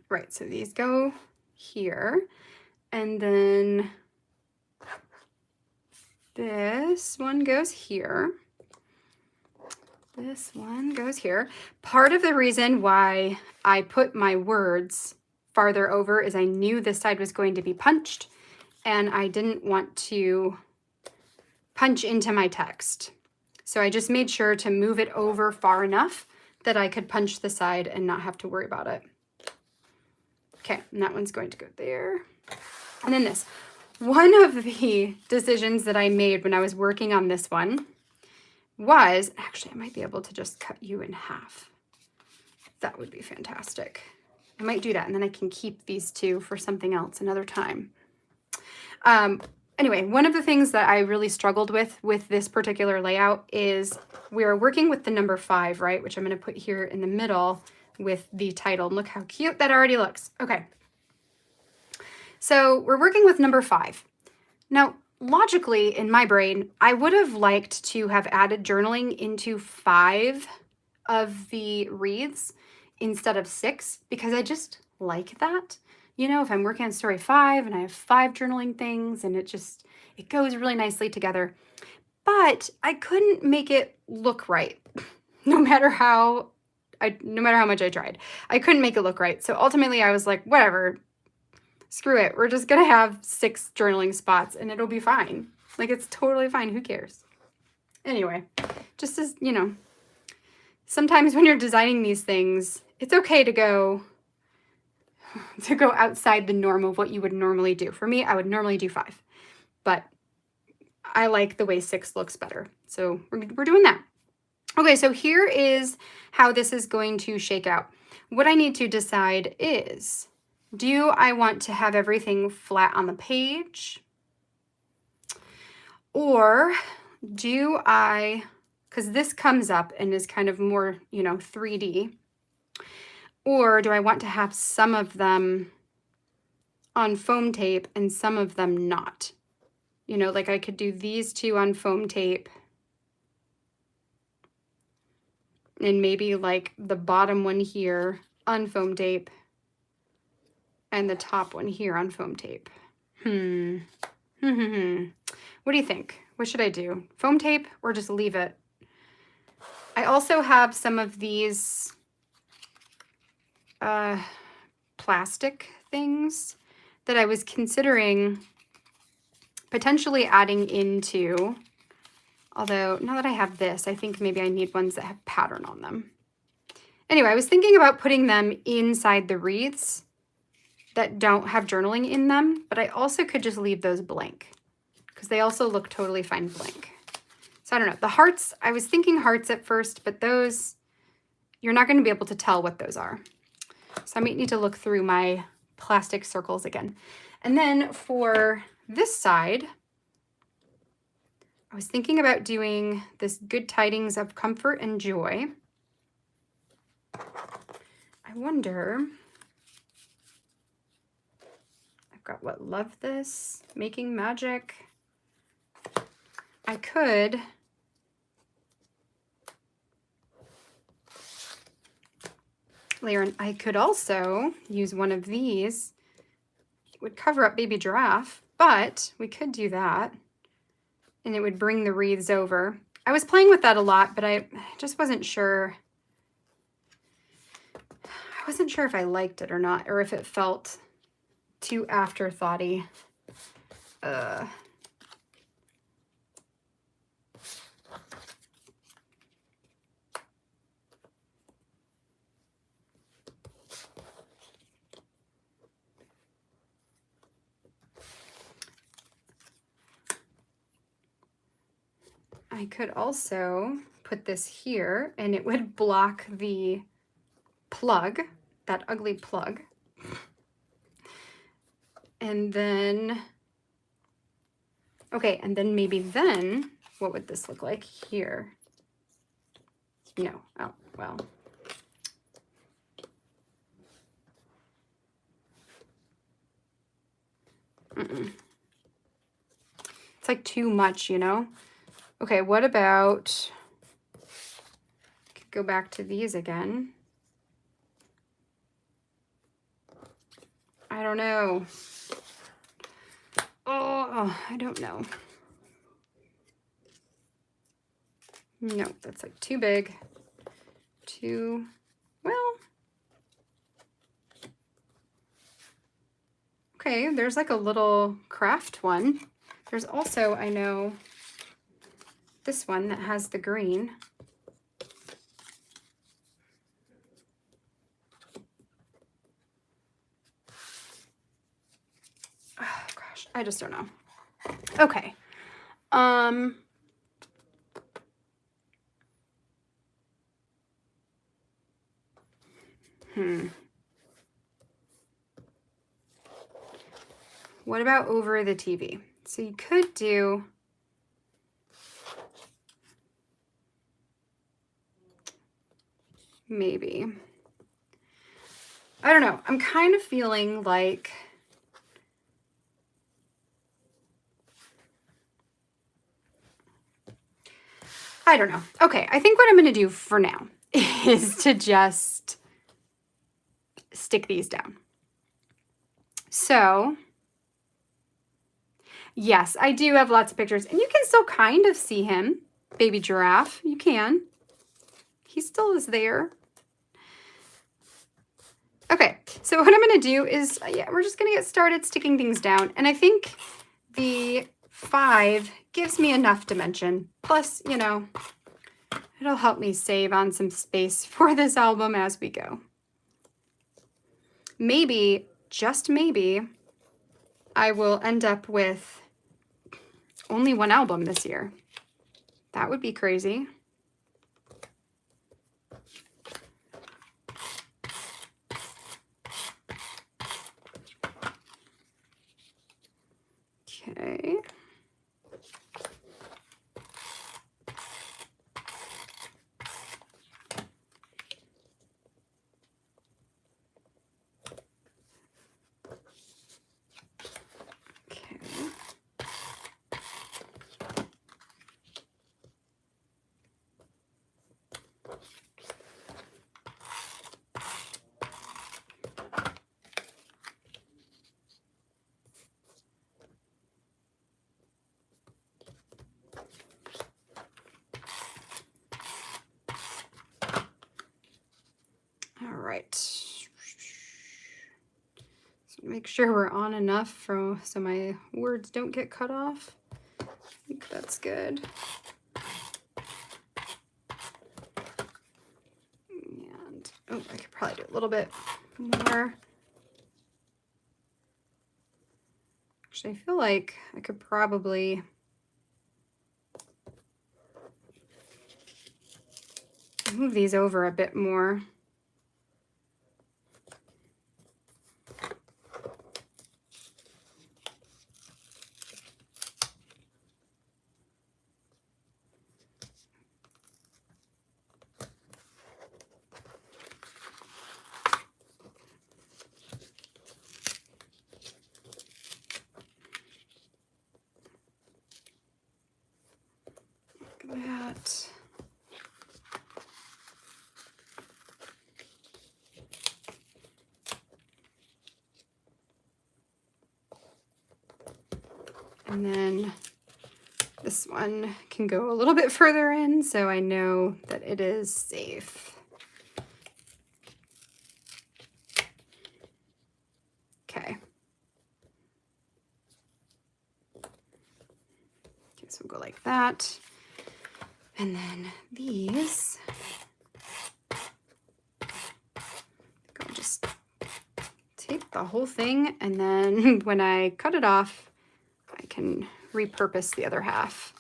Right, so these go here, and then this one goes here. This one goes here. Part of the reason why I put my words farther over is I knew this side was going to be punched, and I didn't want to punch into my text. So I just made sure to move it over far enough that I could punch the side and not have to worry about it. Okay, and that one's going to go there. And then this. One of the decisions that I made when I was working on this one was, actually I might be able to just cut you in half. That would be fantastic. I might do that, and then I can keep these two for something else another time. Anyway, one of the things that I really struggled with this particular layout is we're working with the number 5, right? Which I'm going to put here in the middle with the title. And look how cute that already looks. Okay. So we're working with number 5. Now, logically, in my brain, I would have liked to have added journaling into 5 of the wreaths instead of 6, because I just like that. You know, if I'm working on story 5 and I have 5 journaling things, and it goes really nicely together. But I couldn't make it look right, no matter how much I tried. I couldn't make it look right. So ultimately I was like, whatever, screw it. We're just gonna have 6 journaling spots and it'll be fine. Like, it's totally fine. Who cares? Anyway, just as, you know, sometimes when you're designing these things, it's okay to go outside the norm of what you would normally do. For me, I would normally do 5, but I like the way 6 looks better. So we're doing that. Okay, so here is how this is going to shake out. What I need to decide is, do I want to have everything flat on the page? Or do I, because this comes up and is kind of more, you know, 3D, or do I want to have some of them on foam tape and some of them not? You know, like I could do these 2 on foam tape and maybe like the bottom one here on foam tape and the top one here on foam tape. What do you think? What should I do? Foam tape or just leave it? I also have some of these plastic things that I was considering potentially adding into, although now that I have this, I think maybe I need ones that have pattern on them. Anyway, I was thinking about putting them inside the wreaths that don't have journaling in them, but I also could just leave those blank because they also look totally fine blank. So I don't know. The hearts, I was thinking hearts at first, but those, you're not going to be able to tell what those are. So I might need to look through my plastic circles again. And then for this side, I was thinking about doing this good tidings of comfort and joy. I wonder, I've got what, love this, making magic. I could layer, and I could also use one of these. It would cover up baby giraffe, but we could do that and it would bring the wreaths over. I was playing with that a lot, but I just wasn't sure. I wasn't sure if I liked it or not, or if it felt too afterthoughty. I could also put this here and it would block the plug, that ugly plug. And then, okay, and then maybe then, what would this look like here? No, oh, well. It's like too much, you know? Okay, what about, could go back to these again. I don't know. Oh, I don't know. No, that's like too big. Too, well. Okay, there's like a little craft one. There's also, I know, this one that has the green. Oh gosh, I just don't know. Okay. What about over the TV? So you could do, maybe, I don't know. I'm kind of feeling like I don't know. Okay, I think what I'm going to do for now is to just stick these down. So, yes, I do have lots of pictures, and you can still kind of see him, baby giraffe. You can. He still is there. Okay, so what I'm going to do is, yeah, we're just going to get started sticking things down. And I think the 5 gives me enough dimension. Plus, you know, it'll help me save on some space for this album as we go. Maybe, just maybe, I will end up with only 1 album this year. That would be crazy. Okay. make sure we're on enough so my words don't get cut off. I think that's good. And, oh, I could probably do a little bit more. Actually, I feel like I could probably move these over a bit more. That. And then this one can go a little bit further in so I know that it is safe. Okay. Okay, so we'll go like that. And then these, I'll just tape the whole thing, and then when I cut it off, I can repurpose the other half.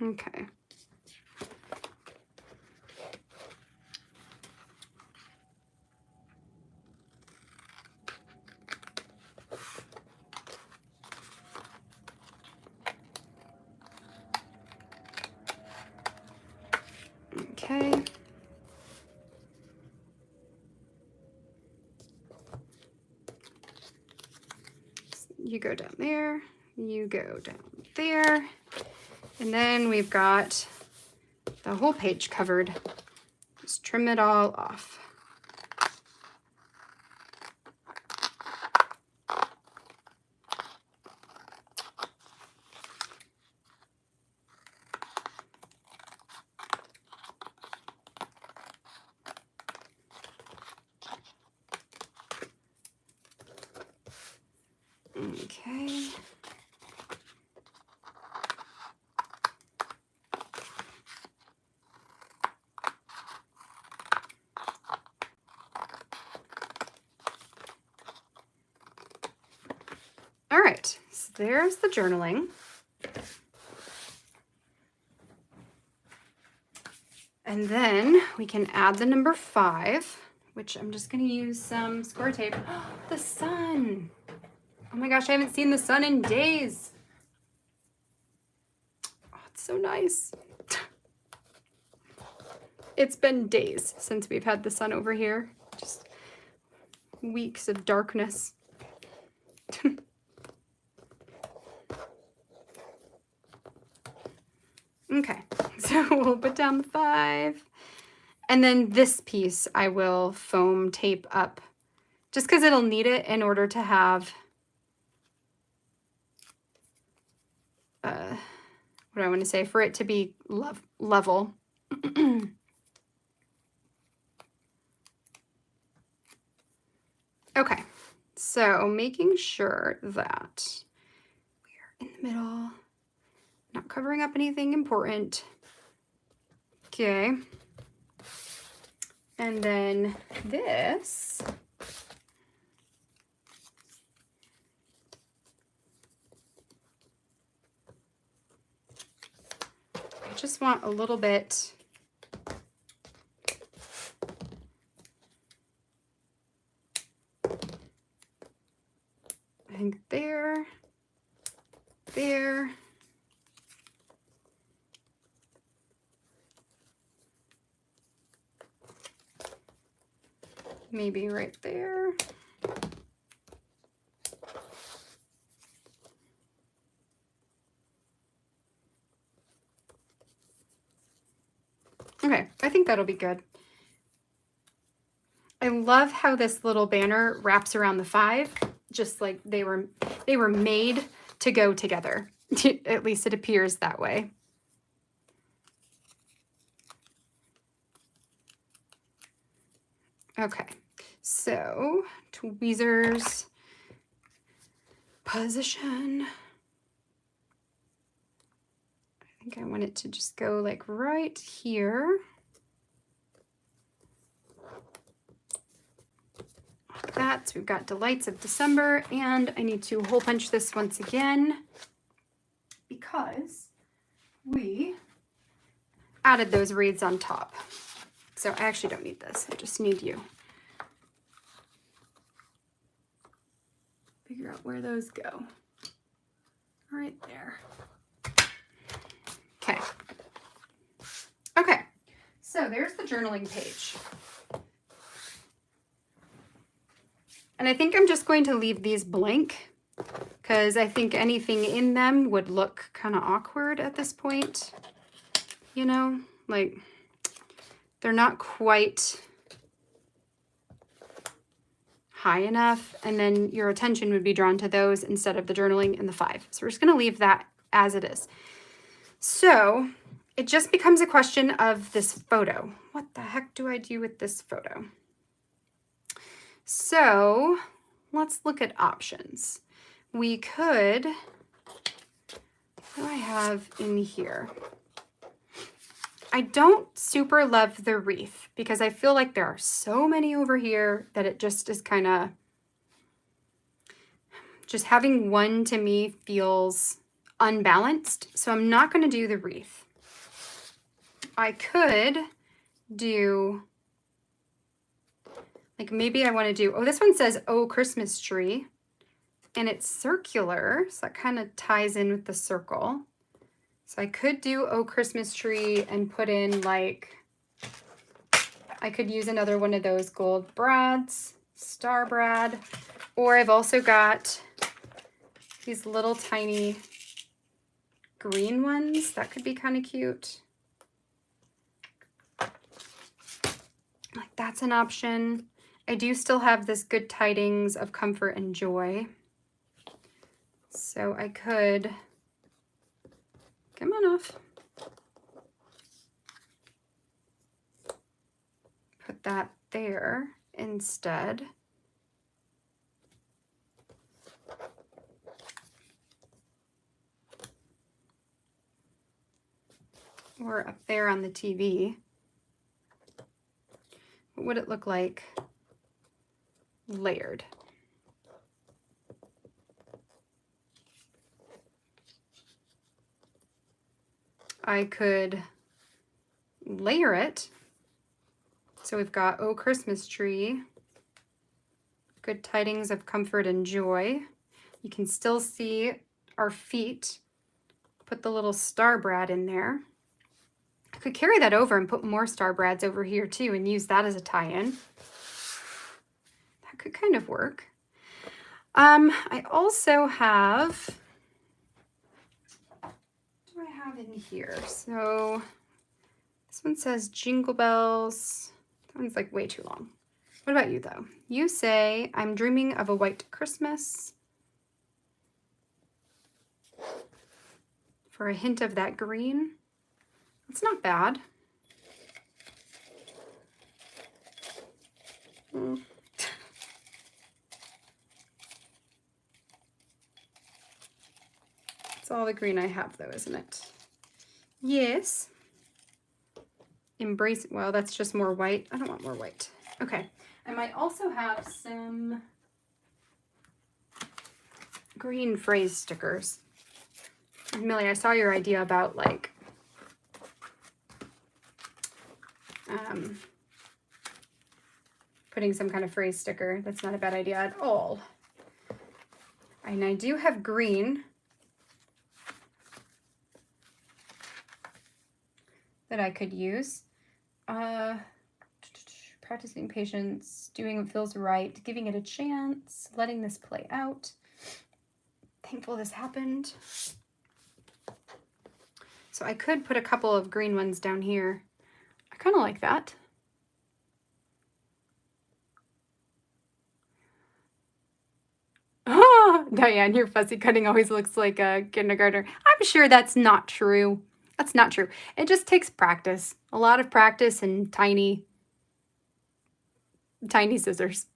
Okay. Okay. You go down there, you go down there, and then we've got the whole page covered. Just trim it all off. Okay. All right, so there's the journaling. And then we can add the number 5, which I'm just going to use some score tape. The sun. Oh my gosh, I haven't seen the sun in days. Oh, it's so nice. It's been days since we've had the sun over here. Just weeks of darkness. Okay, so we'll put down the 5. And then this piece I will foam tape up just because it'll need it in order to have what do I want to say, for it to be level. Okay, so making sure that we're in the middle, not covering up anything important. Okay, and then this, I just want a little bit I think there, maybe right there. Okay, I think that'll be good. I love how this little banner wraps around the 5, just like they were made to go together. At least it appears that way. Okay, so tweezers position. I think I want it to just go like right here. Like that. So we've got Delights of December, and I need to hole punch this once again because we added those reeds on top. So I actually don't need this. I just need you. Figure out where those go. Right there. Okay. Okay. So there's the journaling page. And I think I'm just going to leave these blank because I think anything in them would look kind of awkward at this point. You know, like they're not quite high enough, and then your attention would be drawn to those instead of the journaling and the 5. So we're just going to leave that as it is. So it just becomes a question of this photo. What the heck do I do with this photo? So let's look at options. We could, what do I have in here? I don't super love the wreath because I feel like there are so many over here that it just is kind of, just having one to me feels unbalanced. So I'm not going to do the wreath. I could do, like maybe I want to do, oh, this one says, oh, Christmas tree. And it's circular, so that kind of ties in with the circle. So I could do oh Christmas tree and put in like, I could use another one of those gold brads, star brad, or I've also got these little tiny green ones. That could be kind of cute. Like that's an option. I do still have this good tidings of comfort and joy. So I could, come on off. Put that there instead. Or up there on the TV. What would it look like layered? I could layer it. So we've got oh Christmas tree, good tidings of comfort and joy. You can still see our feet. Put the little star brad in there. I could carry that over and put more star brads over here too and use that as a tie-in. That could kind of work. I also have, what do I have in here? So this one says Jingle Bells. That one's like way too long. What about you though? You say, I'm dreaming of a white Christmas. For a hint of that green. It's not bad. It's all the green I have though, isn't it? Yes. Embrace, well, that's just more white. I don't want more white. Okay. I might also have some green phrase stickers. Millie, I saw your idea about like putting some kind of phrase sticker. That's not a bad idea at all. And I do have green that I could use. Practicing patience, doing what feels right, giving it a chance, letting this play out. Thankful this happened. So I could put a couple of green ones down here. I kind of like that. Oh, Diane, your fussy cutting always looks like a kindergartner. I'm sure that's not true. That's not true. It just takes practice. A lot of practice and tiny Tiny scissors.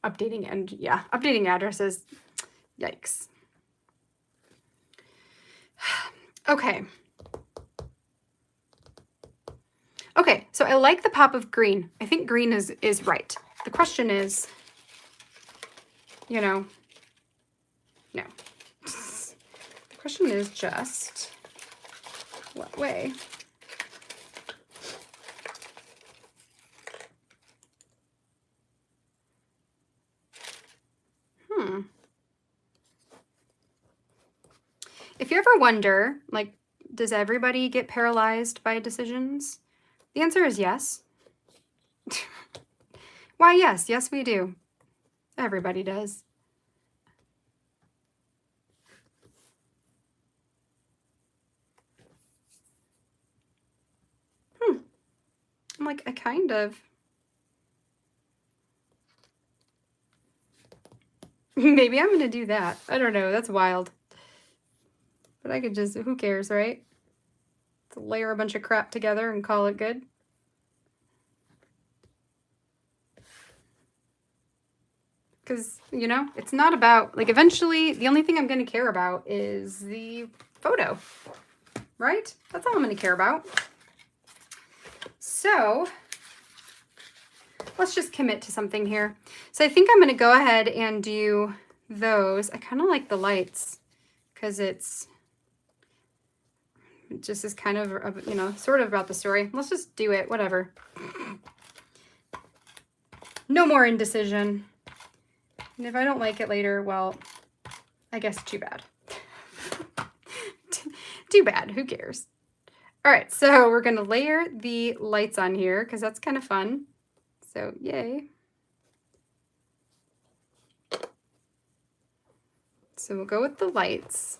Updating and yeah, updating addresses. Yikes. Okay. Okay, so I like the pop of green. I think green is right. The question is, you know, no. The question is just what way? If you ever wonder, like, does everybody get paralyzed by decisions? The answer is yes. Why, yes. Yes, we do. Everybody does. I'm like, I kind of. Maybe I'm going to do that. I don't know. That's wild. But I could just, who cares, right? To layer a bunch of crap together and call it good. Because, you know, it's not about, like, eventually, the only thing I'm going to care about is the photo, right? That's all I'm going to care about. So, let's just commit to something here. So I think I'm going to go ahead and do those. I kind of like the lights because it just is kind of, you know, sort of about the story. Let's just do it, whatever. No more indecision. And if I don't like it later, well, I guess too bad. Too bad, who cares? All right, so we're gonna layer the lights on here because that's kind of fun. So yay. So we'll go with the lights.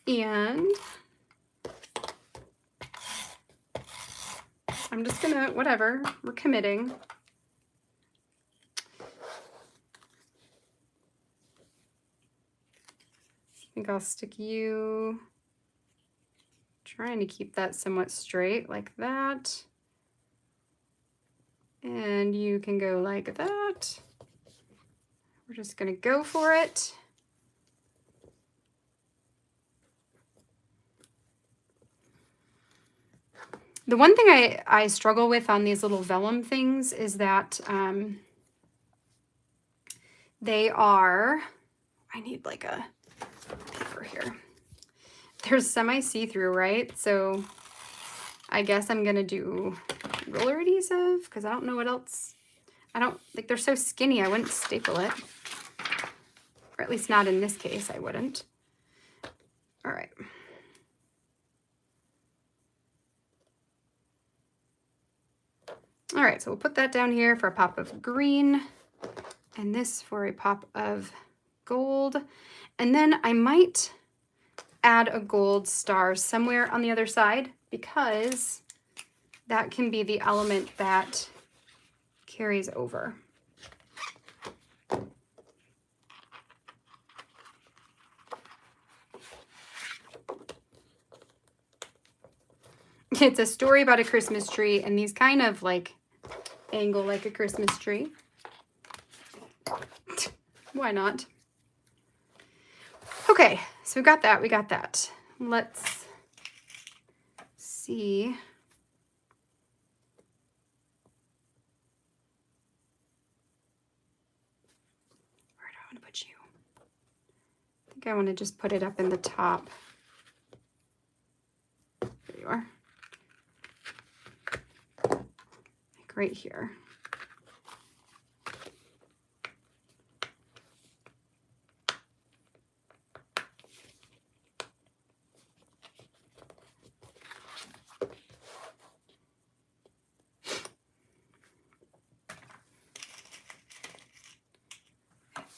And I'm just gonna, whatever, we're committing. I think I'll stick you, trying to keep that somewhat straight like that. And you can go like that. We're just gonna go for it. The one thing I struggle with on these little vellum things is that they are, I need like a paper here. They're semi-see-through, right? So I guess I'm gonna do roller adhesive because I don't know what else. I don't, like, they're so skinny, I wouldn't staple it. Or at least not in this case, I wouldn't. All right. All right, so we'll put that down here for a pop of green and this for a pop of gold. And then I might add a gold star somewhere on the other side because that can be the element that carries over. It's a story about a Christmas tree, and these kind of like angle like a Christmas tree. Why not? Okay, so we got that, we got that. Let's see. Where do I want to put you? I think I want to just put it up in the top. There you are. Like right here.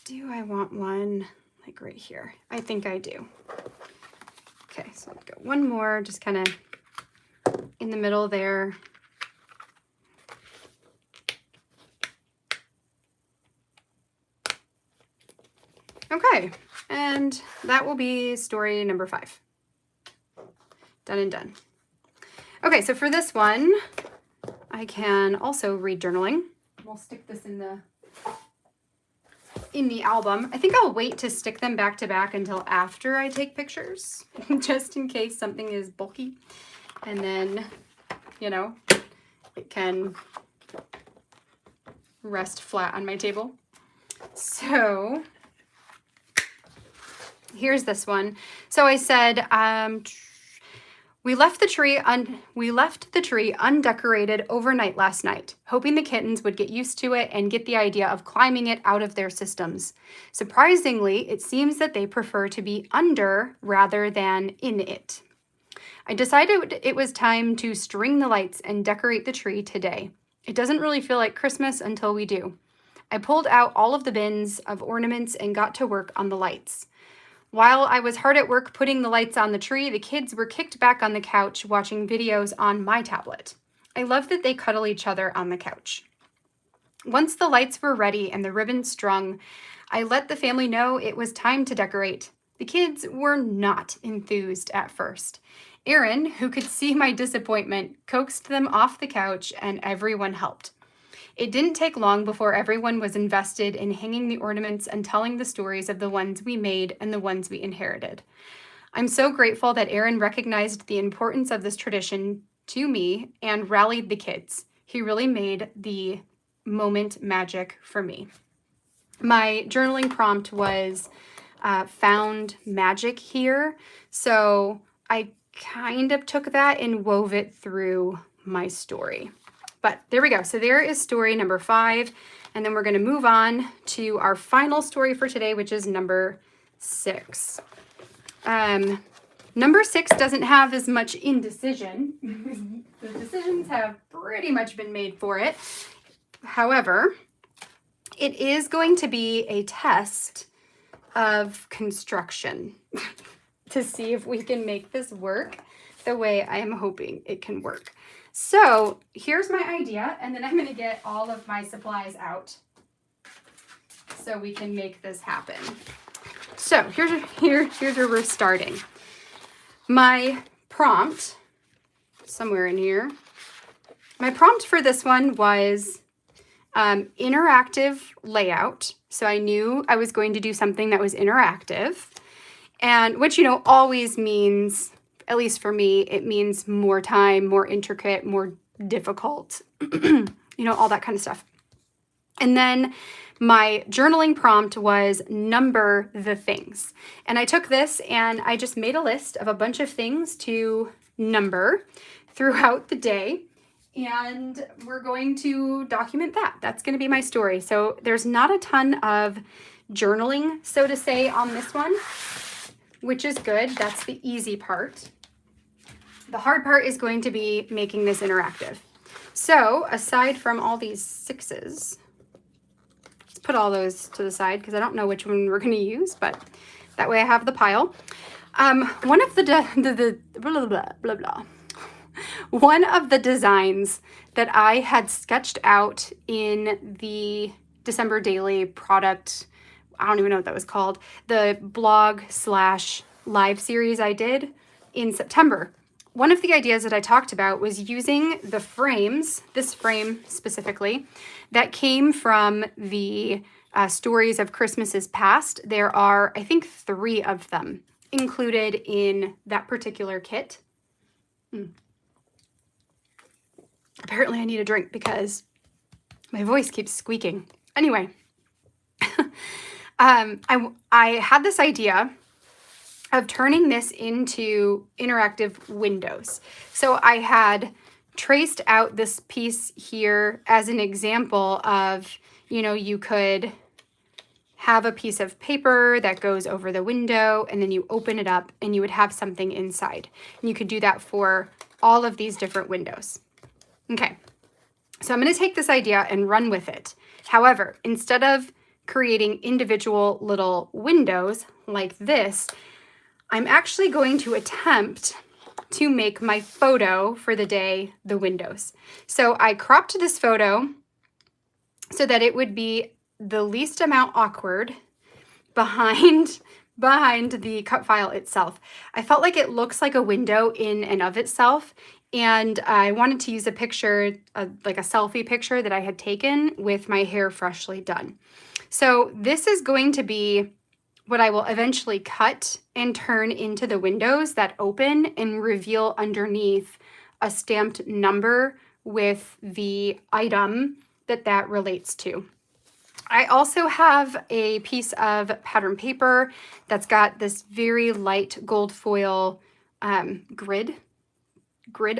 Do I want one like right here? I think I do. Okay, so I'll go one more, just kind of in the middle there. Okay, and that will be story number 5. Done and done. Okay, so for this one, I can also read journaling. We'll stick this in the album. I think I'll wait to stick them back to back until after I take pictures, just in case something is bulky. And then, you know, it can rest flat on my table. So here's this one. So I said, we left the tree undecorated overnight last night, hoping the kittens would get used to it and get the idea of climbing it out of their systems. Surprisingly, it seems that they prefer to be under rather than in it. I decided it was time to string the lights and decorate the tree today. It doesn't really feel like Christmas until we do. I pulled out all of the bins of ornaments and got to work on the lights. While I was hard at work putting the lights on the tree, the kids were kicked back on the couch watching videos on my tablet. I love that they cuddle each other on the couch. Once the lights were ready and the ribbons strung, I let the family know it was time to decorate. The kids were not enthused at first. Aaron, who could see my disappointment, coaxed them off the couch and everyone helped. It didn't take long before everyone was invested in hanging the ornaments and telling the stories of the ones we made and the ones we inherited. I'm so grateful that Aaron recognized the importance of this tradition to me and rallied the kids. He really made the moment magic for me. My journaling prompt was found magic here. So I kind of took that and wove it through my story. But there we go. So there is story number 5. And then we're going to move on to our final story for today, which is number 6. Number 6 doesn't have as much indecision. The decisions have pretty much been made for it. However, it is going to be a test of construction to see if we can make this work the way I am hoping it can work. So here's my idea, and then I'm going to get all of my supplies out so we can make this happen. So here's where we're starting. My prompt, somewhere in here, my prompt for this one was interactive layout. So I knew I was going to do something that was interactive, and which, you know, always means, at least for me, it means more time, more intricate, more difficult, you know, all that kind of stuff. And then my journaling prompt was number the things. And I took this and I just made a list of a bunch of things to number throughout the day. And we're going to document that. That's going to be my story. So there's not a ton of journaling, so to say, on this one, which is good. That's the easy part. The hard part is going to be making this interactive. So aside from all these 6s, let's put all those to the side because I don't know which one we're going to use, but that way I have the pile. One of one of the designs that I had sketched out in the December Daily product, I don't even know what that was called, the blog/live series I did in September. One of the ideas that I talked about was using the frames, this frame specifically, that came from the Stories of Christmases Past. There are, I think, 3 of them included in that particular kit. Apparently I need a drink because my voice keeps squeaking. Anyway, I had this idea of turning this into interactive windows. So I had traced out this piece here as an example of, you know, you could have a piece of paper that goes over the window and then you open it up and you would have something inside. And you could do that for all of these different windows. Okay, so I'm going to take this idea and run with it. However, instead of creating individual little windows like this, I'm actually going to attempt to make my photo for the day the windows. So I cropped this photo so that it would be the least amount awkward, behind the cut file itself. I felt like it looks like a window in and of itself, and I wanted to use a picture, like a selfie picture that I had taken with my hair freshly done. So this is going to be what I will eventually cut and turn into the windows that open and reveal underneath a stamped number with the item that relates to. I also have a piece of pattern paper that's got this very light gold foil grid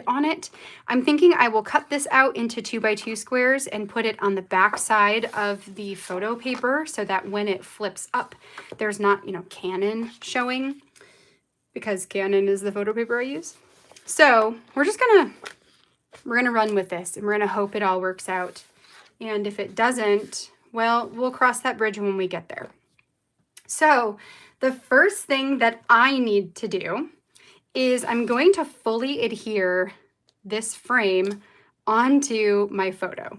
on it. I'm thinking I will cut this out into 2x2 squares and put it on the back side of the photo paper so that when it flips up, there's not, you know, Canon showing, because Canon is the photo paper I use. So we're gonna run with this, and we're gonna hope it all works out. And if it doesn't, well, we'll cross that bridge when we get there. So the first thing that I need to do is I'm going to fully adhere this frame onto my photo.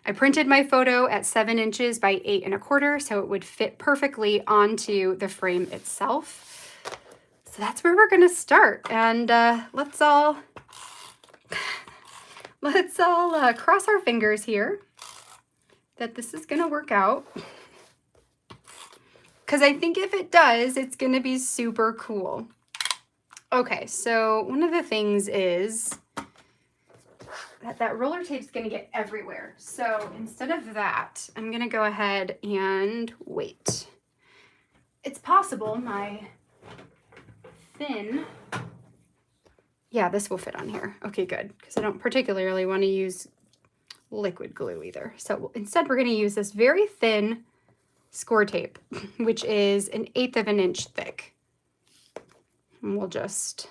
I printed my photo at 7 inches by 8 1/4, so it would fit perfectly onto the frame itself. So that's where we're gonna start. And let's all cross our fingers here that this is gonna work out. Because I think if it does, it's gonna be super cool. Okay, so one of the things is that roller tape's gonna get everywhere. So instead of that, I'm gonna go ahead and wait. It's possible my thin, yeah, this will fit on here. Okay, good, because I don't particularly want to use liquid glue either. So instead we're gonna use this very thin score tape, which is 1/8 of an inch thick. And we'll just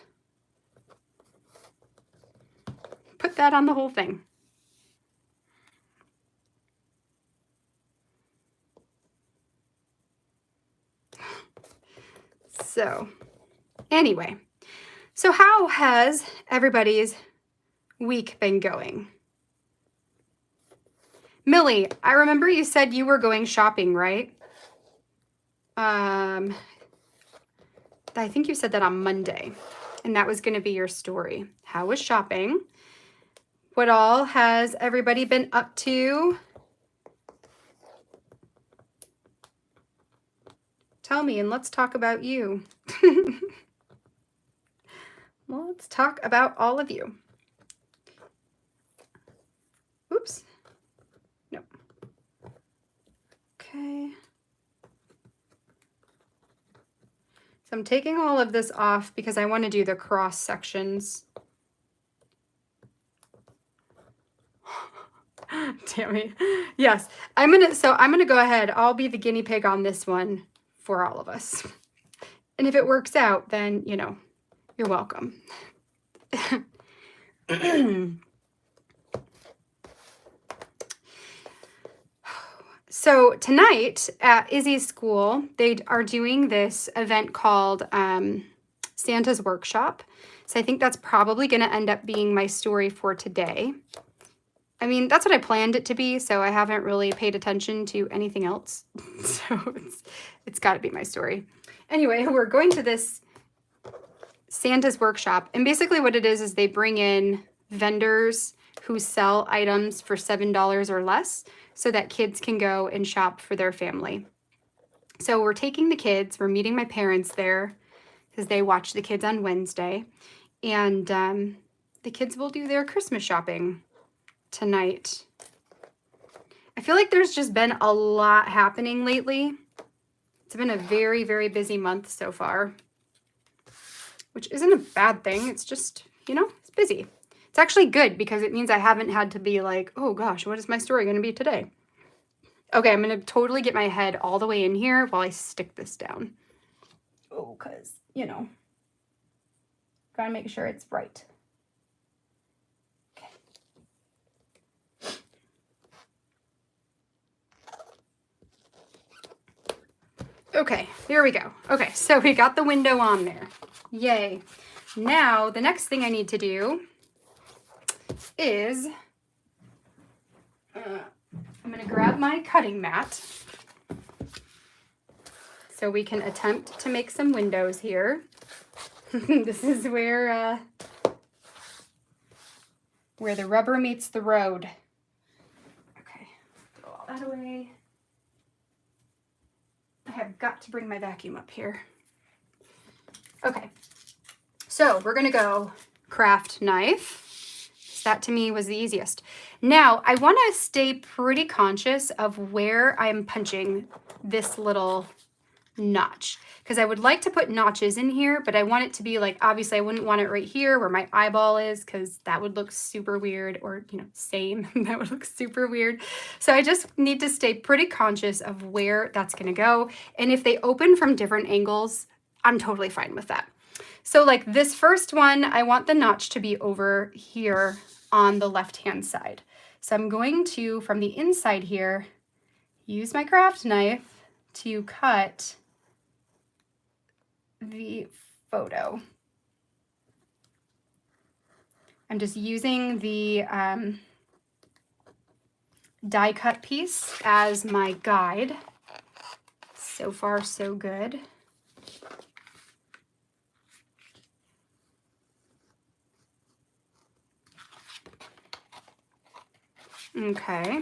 put that on the whole thing. So anyway, so how has everybody's week been going? Millie, I remember you said you were going shopping, right? I think you said that on Monday, and that was going to be your story. How was shopping? What all has everybody been up to? Tell me, and let's talk about you. Let's talk about all of you. Oops. No. Okay. So I'm taking all of this off because I want to do the cross sections. Tammy, yes, I'm gonna go ahead. I'll be the guinea pig on this one for all of us. And if it works out, then, you know, you're welcome. So tonight at Izzy's school, they are doing this event called Santa's Workshop. So I think that's probably going to end up being my story for today. I mean, that's what I planned it to be, so I haven't really paid attention to anything else. So it's got to be my story. Anyway, we're going to this Santa's Workshop, and basically what it is they bring in vendors who sell items for $7 or less so that kids can go and shop for their family. So we're taking the kids, we're meeting my parents there because they watch the kids on Wednesday, and the kids will do their Christmas shopping tonight. I feel like there's just been a lot happening lately. It's been a very, very busy month so far, which isn't a bad thing. It's just, you know, it's busy. It's actually good because it means I haven't had to be like, oh gosh, what is my story going to be today? Okay, I'm going to totally get my head all the way in here while I stick this down. Oh, because, you know, got to make sure it's right. Okay. Okay, here we go. Okay, so we got the window on there. Yay. Now, the next thing I need to do is I'm going to grab my cutting mat. So we can attempt to make some windows here. This is where the rubber meets the road. Okay, throw all that away. I have got to bring my vacuum up here. Okay, so we're gonna go craft knife. That to me was the easiest. Now I want to stay pretty conscious of where I'm punching this little notch, because I would like to put notches in here, but I want it to be like, obviously I wouldn't want it right here where my eyeball is, because that would look super weird, or same, that would look super weird. So I just need to stay pretty conscious of where that's going to go. And if they open from different angles, I'm totally fine with that. So like this first one, I want the notch to be over here on the left-hand side. So I'm going to, from the inside here, use my craft knife to cut the photo. I'm just using the die cut piece as my guide. So far, so good. Okay.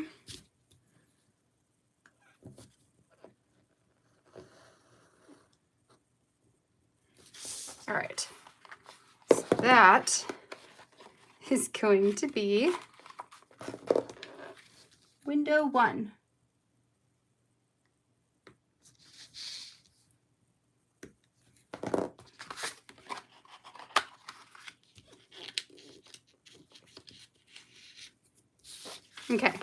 All right. So that is going to be window 1. Okay.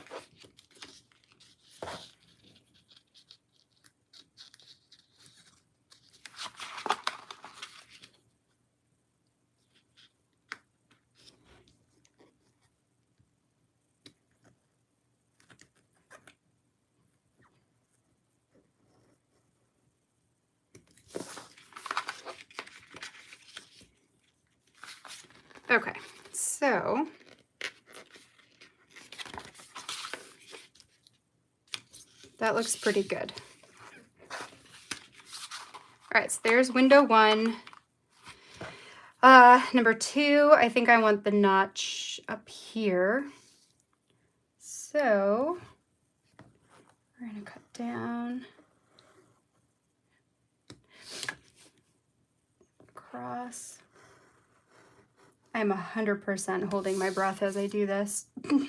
Okay, so that looks pretty good. All right, so there's window 1. Number 2, I think I want the notch up here. So we're gonna cut down, across. I'm 100% holding my breath as I do this. And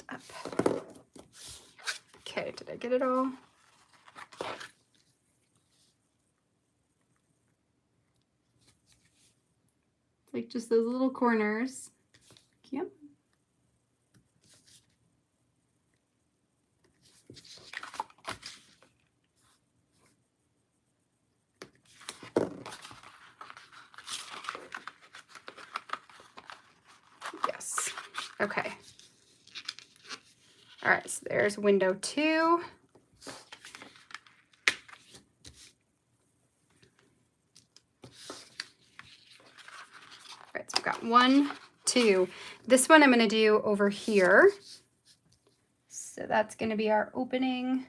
up. Okay, did I get it all? Like just those little corners. Yep. Yes. Okay. All right, so there's window 2. All right, so we've got 1, 2. This one I'm going to do over here. So that's going to be our opening.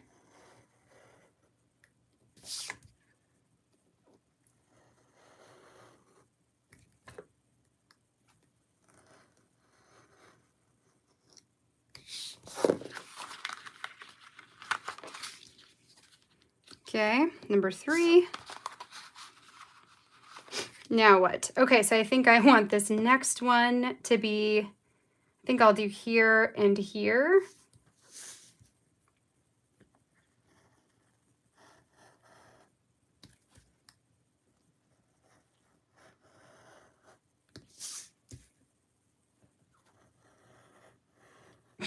Okay, number 3. Now what? Okay, so I think I want this next one to be, I think I'll do here and here.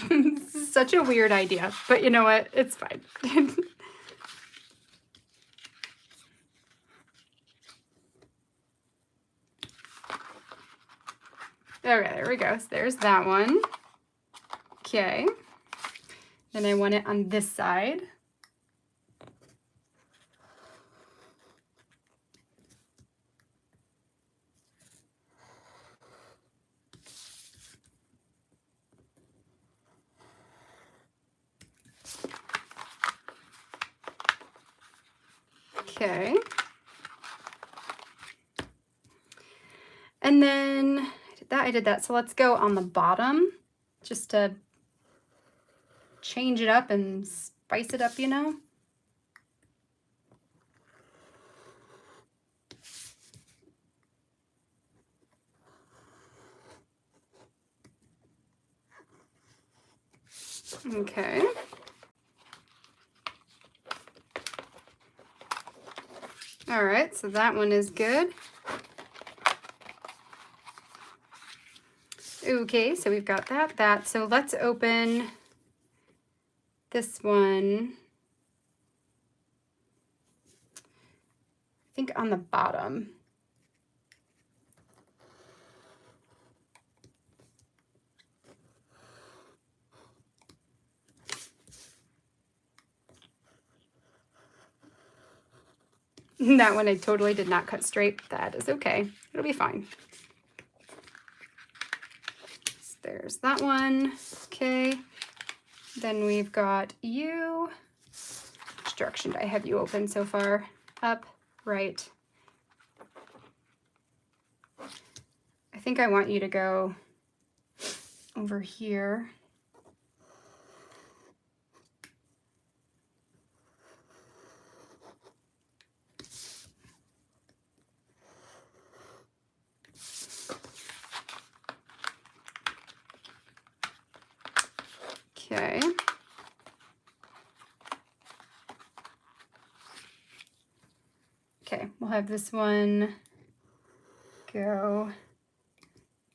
This is such a weird idea, but you know what? It's fine. Okay, there we go. So there's that one. Okay. Then I want it on this side. Okay. And then I did that. So let's go on the bottom just to change it up and spice it up, you know? Okay. All right, so that one is good. Okay, so we've got that. So let's open this one. I think on the bottom. That one I totally did not cut straight. That is okay. It'll be fine. So there's that one. Okay. Then we've got you. Which direction do I have you open so far? Up, right. I think I want you to go over here. Okay. Okay, we'll have this one go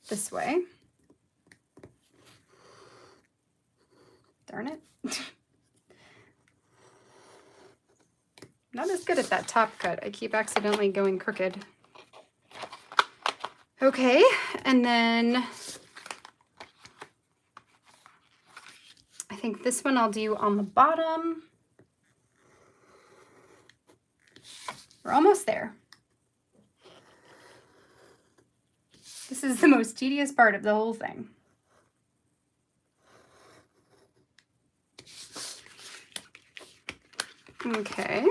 this way. Darn it. Not as good at that top cut. I keep accidentally going crooked. Okay, and then I think this one I'll do on the bottom. We're almost there. This is the most tedious part of the whole thing. Okay.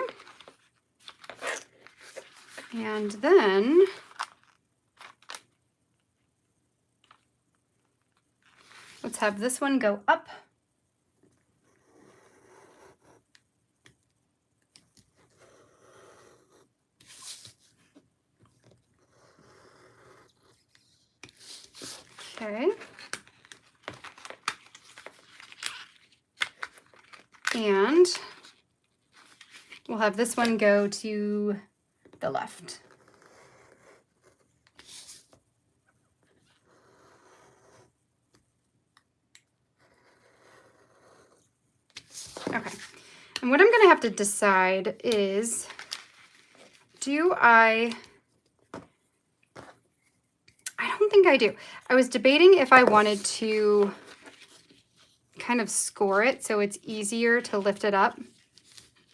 And then let's have this one go up. Okay. And we'll have this one go to the left. Okay. And what I'm going to have to decide is, I don't think I do. I was debating if I wanted to kind of score it so it's easier to lift it up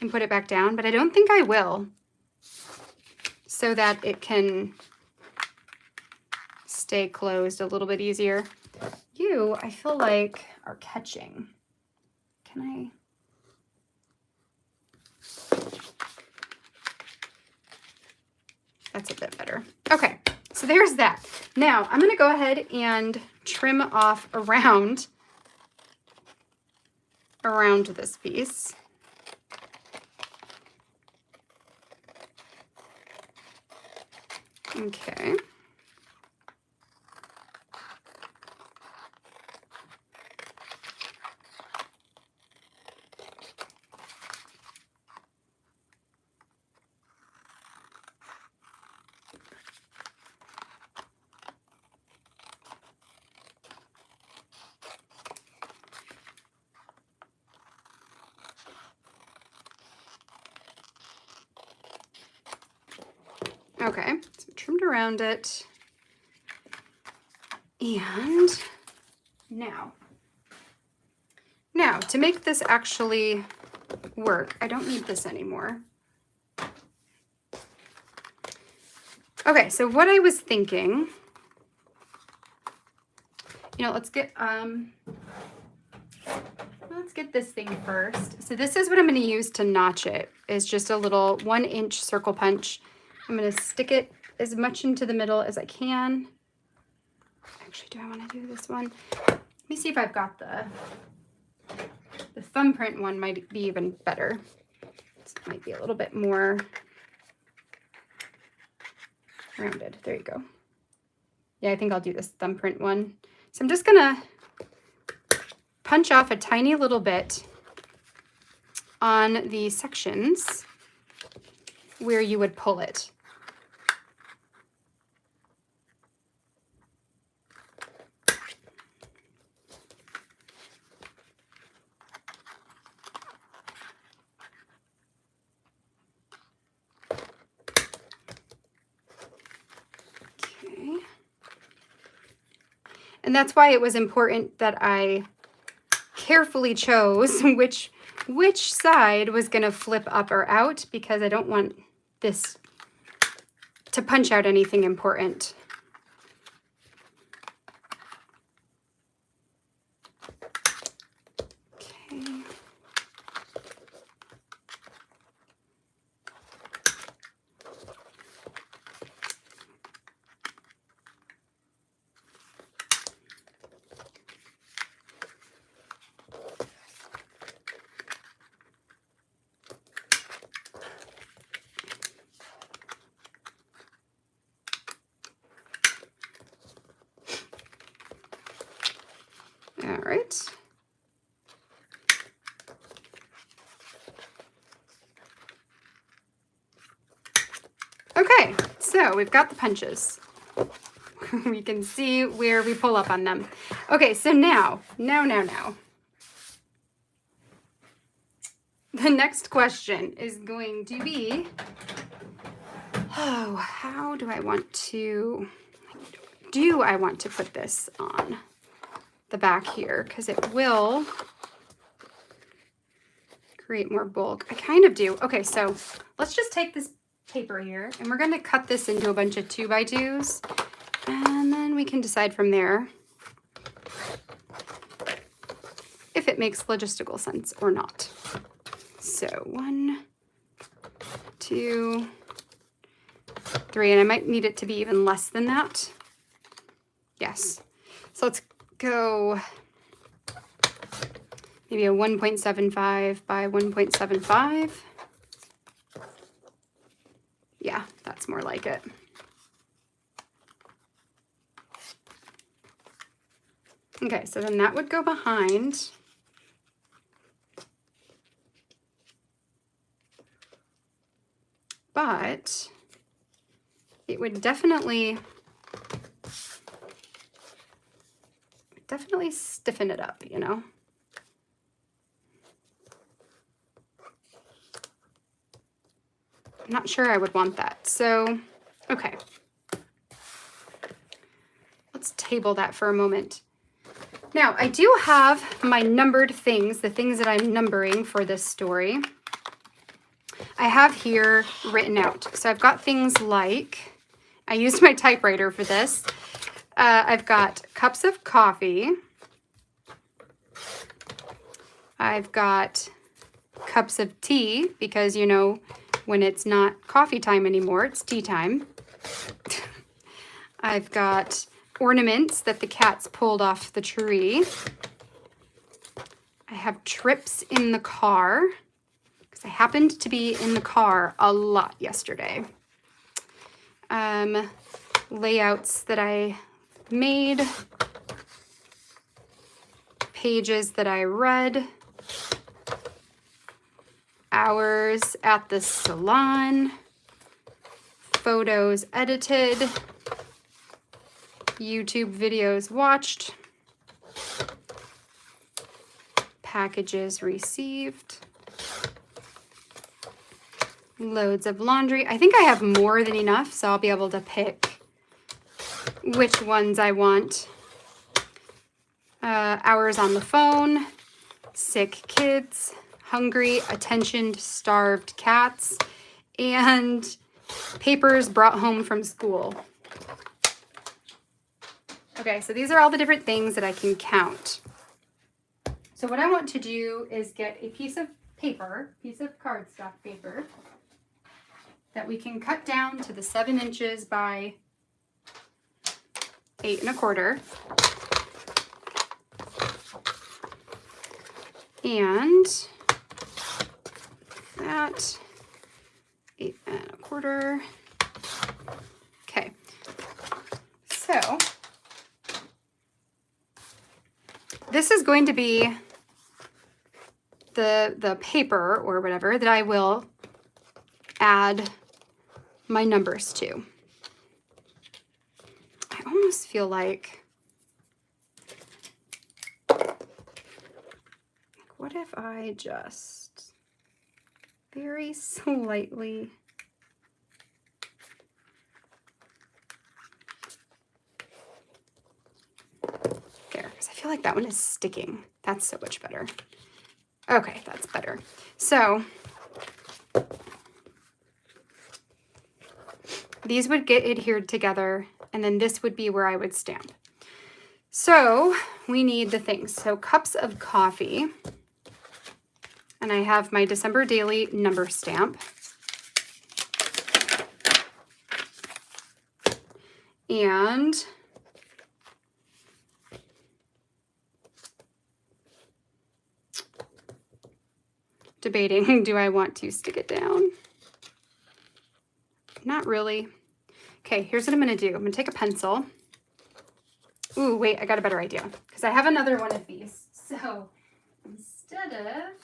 and put it back down, but I don't think I will, so that it can stay closed a little bit easier. You, I feel like, are catching. Can I? That's a bit better. Okay, so there's that. Now I'm gonna go ahead and trim off around this piece. Okay. Okay, so trimmed around it. And now to make this actually work, I don't need this anymore. Okay, so what I was thinking, let's get, let's get this thing first. So this is what I'm going to use to notch it. It's just a little 1-inch circle punch. I'm going to stick it as much into the middle as I can. Actually, do I want to do this one? Let me see if I've got the thumbprint one might be even better. This might be a little bit more rounded. There you go. Yeah, I think I'll do this thumbprint one. So I'm just going to punch off a tiny little bit on the sections where you would pull it. Okay. And that's why it was important that I carefully chose which side was going to flip up or out, because I don't want this to punch out anything important. Okay. All right. Okay, so we've got the punches. We can see where we pull up on them. Okay, so now. The next question is going to be, oh, how do I want to put this on the back here? Because it will create more bulk. I kind of do. Okay, so let's just take this paper here and we're going to cut this into a bunch of 2x2s, and then we can decide from there if it makes logistical sense or not. So 1, 2, 3, and I might need it to be even less than that. Yes. So let's go maybe a 1.75 by 1.75. Yeah, that's more like it. Okay, so then that would go behind. But it would definitely stiffen it up, you know? I'm not sure I would want that. So, okay. Let's table that for a moment. Now, I do have my numbered things, the things that I'm numbering for this story. I have here written out. So I've got things like, I used my typewriter for this. I've got cups of coffee. I've got cups of tea, because, you know, when it's not coffee time anymore, it's tea time. I've got ornaments that the cats pulled off the tree. I have trips in the car, because I happened to be in the car a lot yesterday. Layouts that I made, pages that I read, hours at the salon, photos edited, YouTube videos watched, packages received, loads of laundry. I think I have more than enough, so I'll be able to pick which ones I want. Hours on the phone, sick kids, hungry, attentioned, starved cats, and papers brought home from school. Okay, so these are all the different things that I can count. So what I want to do is get a piece of paper, piece of cardstock paper, that we can cut down to the 7 inches by 8 1/4. And that 8 1/4. Okay, so this is going to be the paper or whatever that I will add my numbers to. I almost feel like, what if I just very slightly there, because I feel like that one is sticking. That's so much better. Okay, that's better. So these would get adhered together, and then this would be where I would stamp. So we need the things. So cups of coffee, and I have my December daily number stamp. And debating, do I want to stick it down? Not really. Okay, here's what I'm gonna do. I'm gonna take a pencil. Ooh, wait, I got a better idea, because I have another one of these. So instead of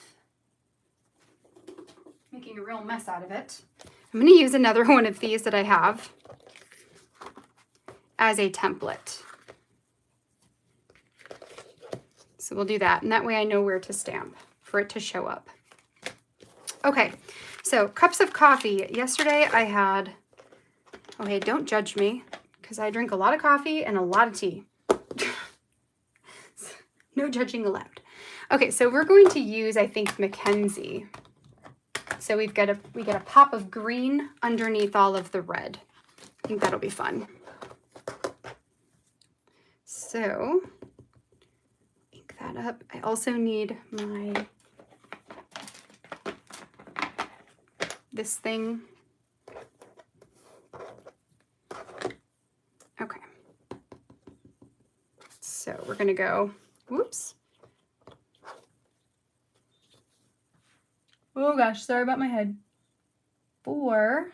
making a real mess out of it, I'm gonna use another one of these that I have as a template. So we'll do that, and that way I know where to stamp for it to show up. Okay, so cups of coffee. Yesterday I had, okay, don't judge me, because I drink a lot of coffee and a lot of tea. No judging allowed. Okay, so we're going to use, I think, Mackenzie. So we get a pop of green underneath all of the red. I think that'll be fun. So ink that up. I also need this thing. Okay. So we're gonna go, whoops. Oh gosh, sorry about my head. 4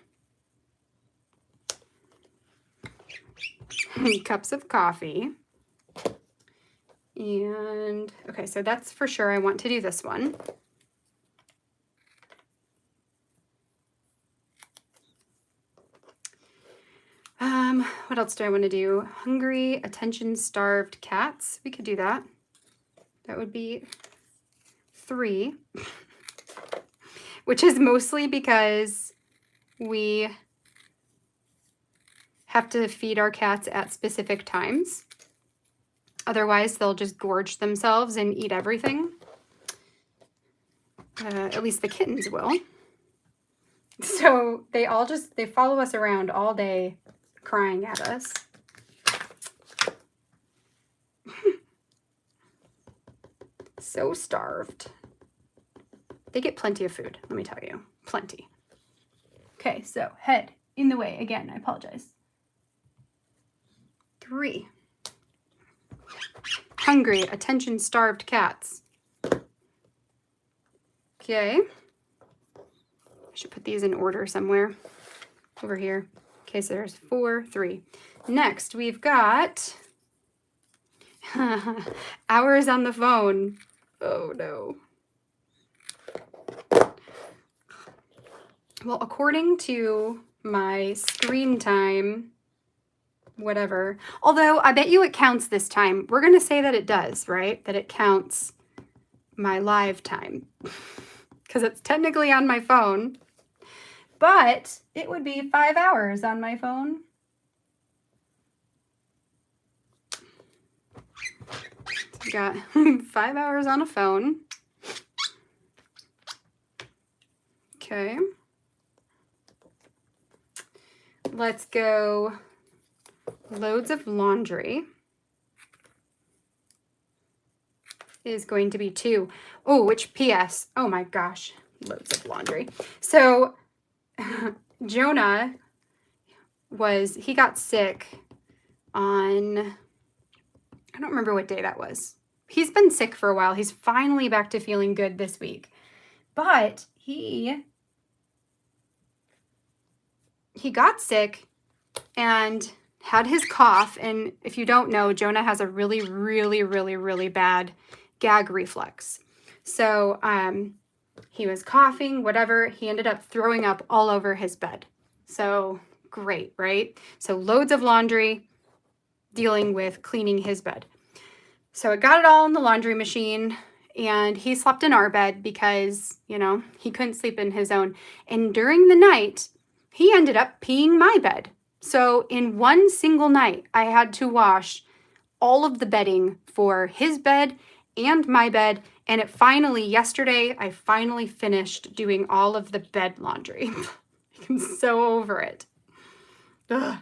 cups of coffee. And okay, so that's for sure. I want to do this one. What else do I want to do? Hungry, attention-starved cats. We could do that. That would be 3, which is mostly because we have to feed our cats at specific times. Otherwise, they'll just gorge themselves and eat everything. At least the kittens will. So they follow us around all day, crying at us. So starved. They get plenty of food, let me tell you. Plenty. Okay, so head in the way. Again, I apologize. 3. Hungry, attention-starved cats. Okay. I should put these in order somewhere. Over here. Okay, so there's 4, 3. Next, we've got hours on the phone. Oh, no. Well, according to my screen time, whatever, although I bet you it counts this time. We're going to say that it does, right? That it counts my live time because it's technically on my phone, but it would be 5 hours on my phone. So we got 5 hours on a phone. Okay. Let's go loads of laundry. is going to be 2. Oh, which PS? Oh my gosh, loads of laundry. So Jonah he got sick on, I don't remember what day that was. He's been sick for a while. He's finally back to feeling good this week. But he got sick and had his cough. And if you don't know, Jonah has a really, really, really, really bad gag reflex. So he was coughing, whatever. He ended up throwing up all over his bed. So great, right? So loads of laundry, dealing with cleaning his bed. So I got it all in the laundry machine, and he slept in our bed because, you know, he couldn't sleep in his own. And during the night, he ended up peeing my bed. So in one single night, I had to wash all of the bedding for his bed and my bed. And yesterday, I finally finished doing all of the bed laundry. I'm so over it. Ugh.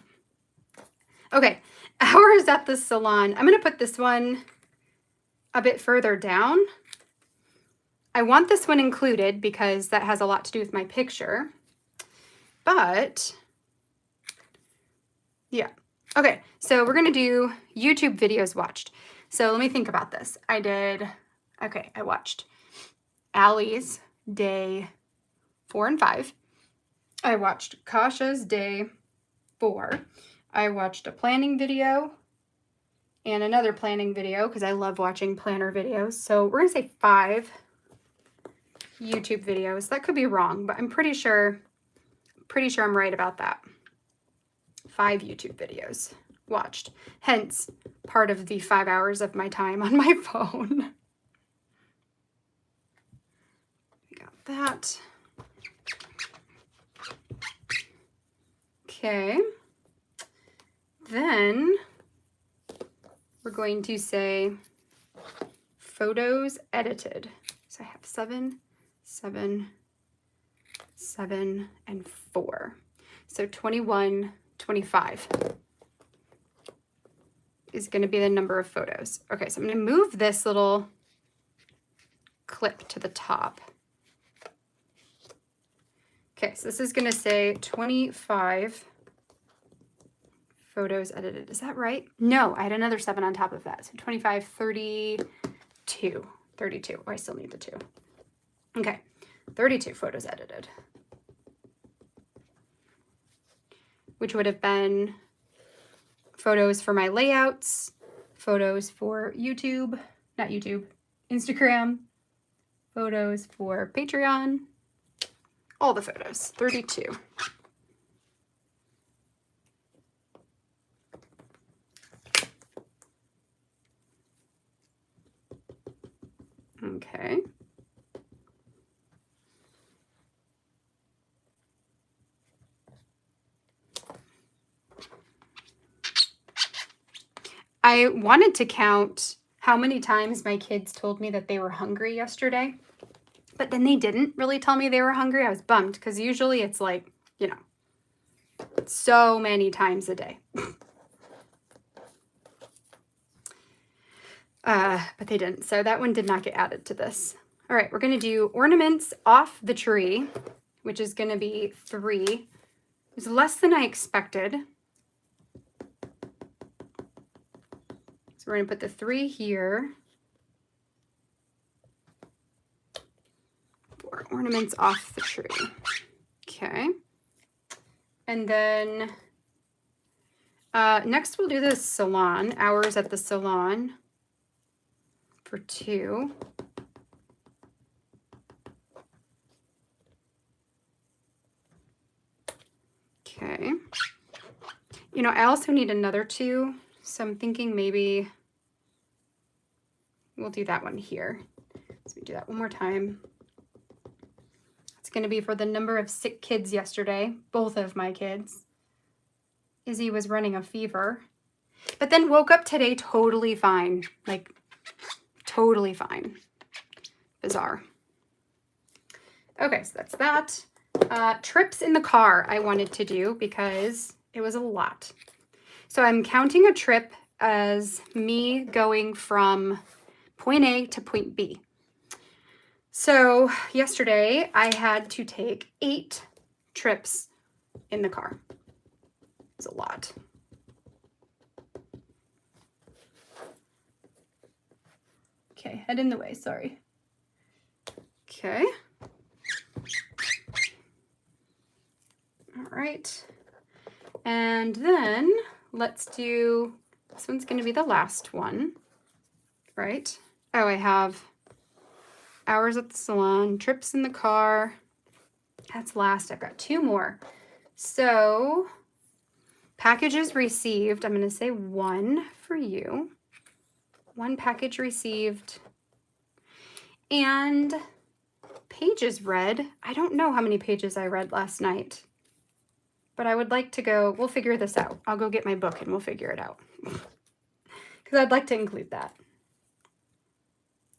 Okay, hours at the salon. I'm going to put this one a bit further down. I want this one included because that has a lot to do with my picture. But yeah. Okay, so we're going to do YouTube videos watched. So let me think about this. I watched Allie's day 4 and 5. I watched Kasha's day 4. I watched a planning video and another planning video because I love watching planner videos. So we're going to say 5 YouTube videos. That could be wrong, but I'm pretty sure I'm right about that. 5 YouTube videos watched. Hence, part of the 5 hours of my time on my phone. We got that. Okay. Then we're going to say photos edited. So I have 7, 7, 7, and 4. So 21, 25 is going to be the number of photos. Okay, so I'm going to move this little clip to the top. Okay, so this is going to say 25 photos edited. Is that right? No, I had another 7 on top of that. So 25, 32. 32. Oh, I still need the 2. Okay, 32 photos edited. Which would have been photos for my layouts, photos for YouTube, not YouTube, Instagram, photos for Patreon, all the photos, 32. Okay. I wanted to count how many times my kids told me that they were hungry yesterday, but then they didn't really tell me they were hungry. I was bummed because usually it's like, you know, so many times a day. But they didn't. So that one did not get added to this. All right, we're going to do ornaments off the tree, which is going to be 3. It was less than I expected. So we're going to put the 3 here for ornaments off the tree. Okay. And then next we'll do the salon, hours at the salon for 2. Okay. You know, I also need another 2, so I'm thinking maybe we'll do that one here. So we do that one more time. It's going to be for the number of sick kids yesterday, both of my kids. Izzy was running a fever, but then woke up today totally fine, like totally fine. Bizarre. Okay, so that's that. Trips in the car I wanted to do because it was a lot. So I'm counting a trip as me going from point A to point B. So yesterday I had to take 8 trips in the car. It's a lot. Okay, head in the way, sorry. Okay. All right. And then let's do, this one's going to be the last one, right? Oh, I have hours at the salon, trips in the car. That's last. I've got 2 more. So packages received, I'm going to say 1 for you. 1 package received. And pages read. I don't know how many pages I read last night, but I would like to go, we'll figure this out. I'll go get my book and we'll figure it out. Because I'd like to include that.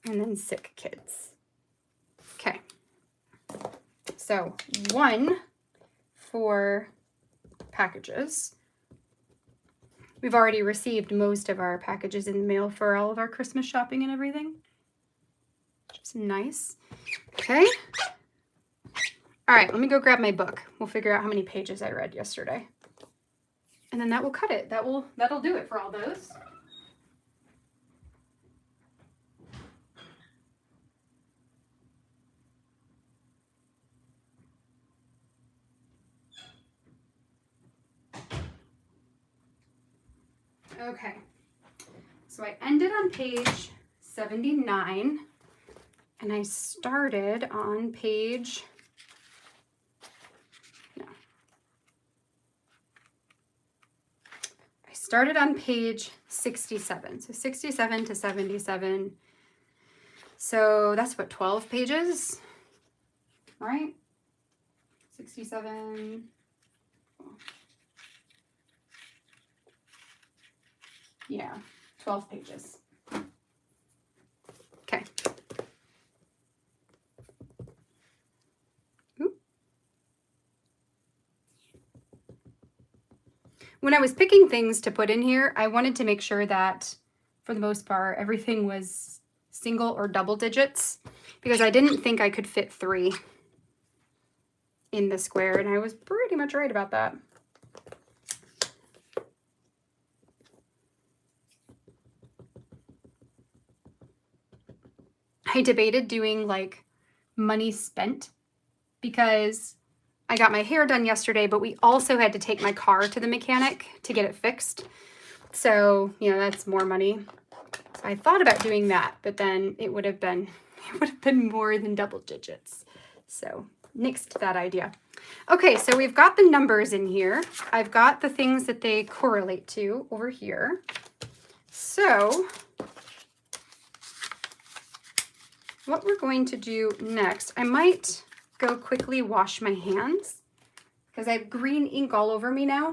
And then sick kids. Okay. So 1 for packages. We've already received most of our packages in the mail for all of our Christmas shopping and everything. Just nice. Okay. All right, let me go grab my book. We'll figure out how many pages I read yesterday. And then that will cut it. That'll do it for all those. Okay, so I ended on page 79 and I started on page, I started on page 67. So 67 to 77. So that's what, 12 pages, right? 67. Yeah, 12 pages. Okay. Oop. When I was picking things to put in here, I wanted to make sure that, for the most part, everything was single or double digits, because I didn't think I could fit 3 in the square, and I was pretty much right about that. I debated doing like money spent because I got my hair done yesterday, but we also had to take my car to the mechanic to get it fixed. So, you know, that's more money. So I thought about doing that, but then it would have been more than double digits. So nixed that idea. Okay, so we've got the numbers in here. I've got the things that they correlate to over here. So what we're going to do next, I might go quickly wash my hands because I have green ink all over me now,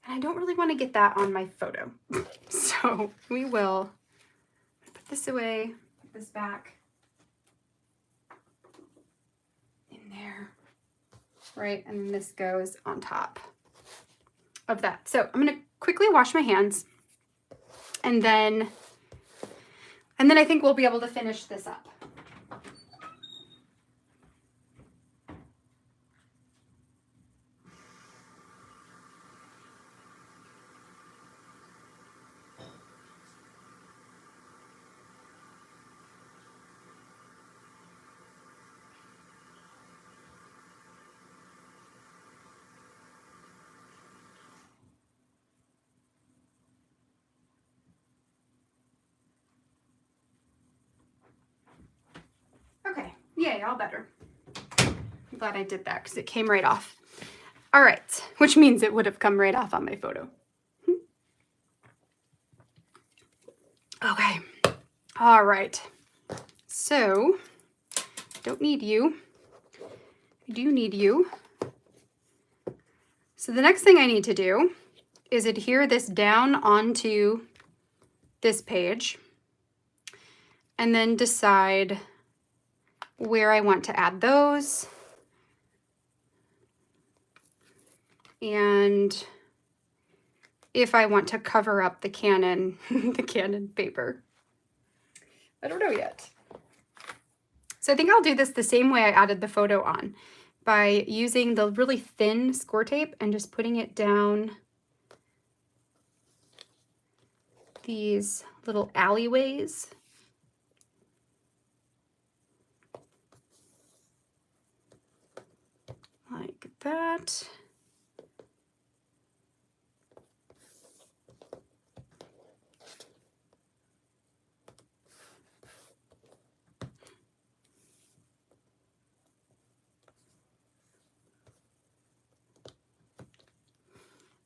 and I don't really want to get that on my photo. So we will put this away, put this back in there, right? And then this goes on top of that. So I'm going to quickly wash my hands, and then I think we'll be able to finish this up. Okay, yay, all better. I'm glad I did that because it came right off. All right, which means it would have come right off on my photo. Okay, all right. So, don't need you. I do need you. So the next thing I need to do is adhere this down onto this page and then decide where I want to add those and if I want to cover up the Canon, the Canon paper. I don't know yet. So I think I'll do this the same way I added the photo on, by using the really thin score tape and just putting it down these little alleyways. Like that.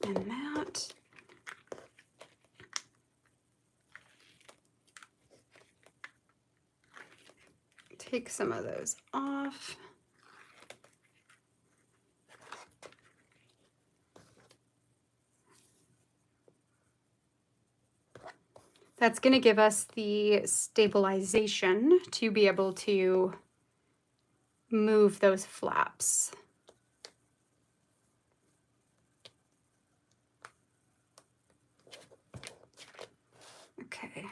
And that. Take some of those off. That's going to give us the stabilization to be able to move those flaps. Okay.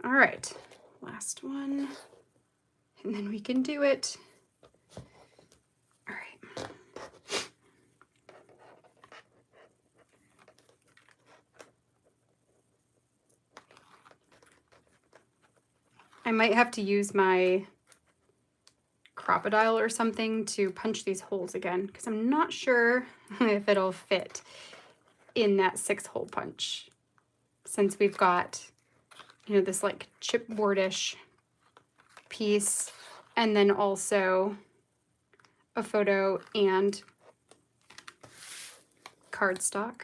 All right, last one, and then we can do it. All right. I might have to use my crocodile or something to punch these holes again, because I'm not sure if it'll fit in that 6-hole punch, since we've got, you know, this like chipboardish piece, and then also a photo and cardstock.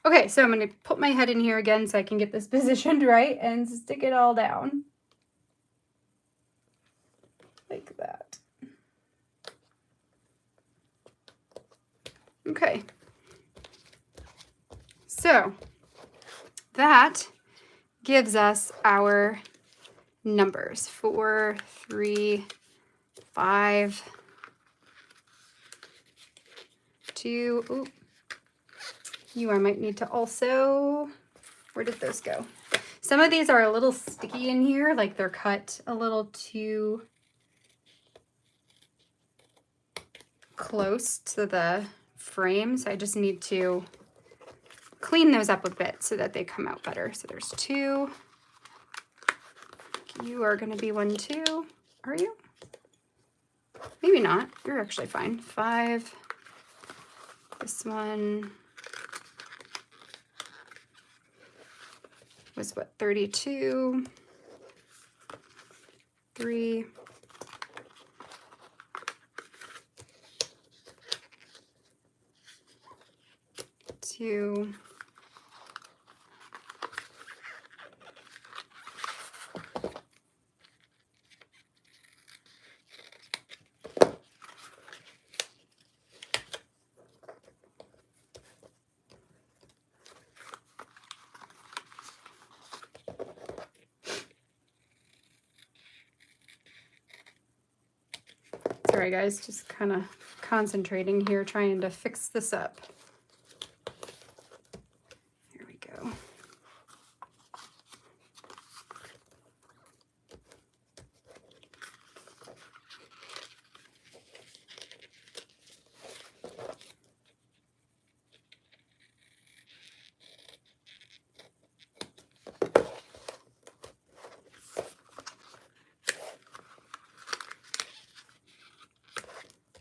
Okay, so I'm going to put my head in here again so I can get this positioned right and stick it all down. Like that. Okay. So that gives us our numbers: 4, 3, 5, 2. Ooh. I might need to also, where did those go? Some of these are a little sticky in here, like they're cut a little too close to the frame, so I just need to clean those up a bit so that they come out better. So there's 2. You are going to be 1 too, are you? Maybe not. You're actually fine. 5. This one was what, 32. 3. 2. Sorry guys, just kind of concentrating here, trying to fix this up. Here we go.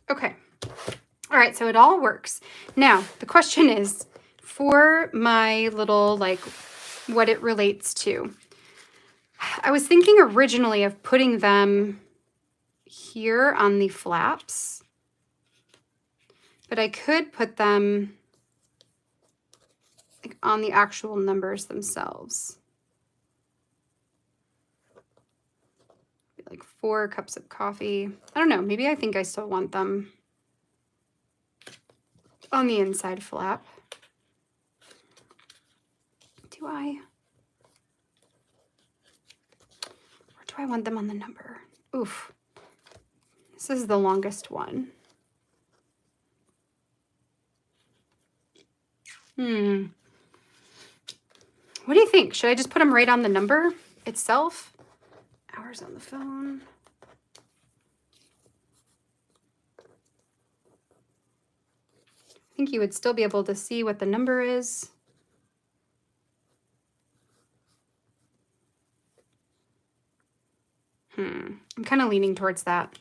Okay. All right, so it all works. Now, the question is, for my little, like, what it relates to, I was thinking originally of putting them here on the flaps, but I could put them like on the actual numbers themselves. Like 4 cups of coffee. I don't know, maybe I think I still want them on the inside flap. Do I? Or do I want them on the number? Oof. This is the longest one. What do you think? Should I just put them right on the number itself? Hours on the phone. I think you would still be able to see what the number is. I'm kind of leaning towards that,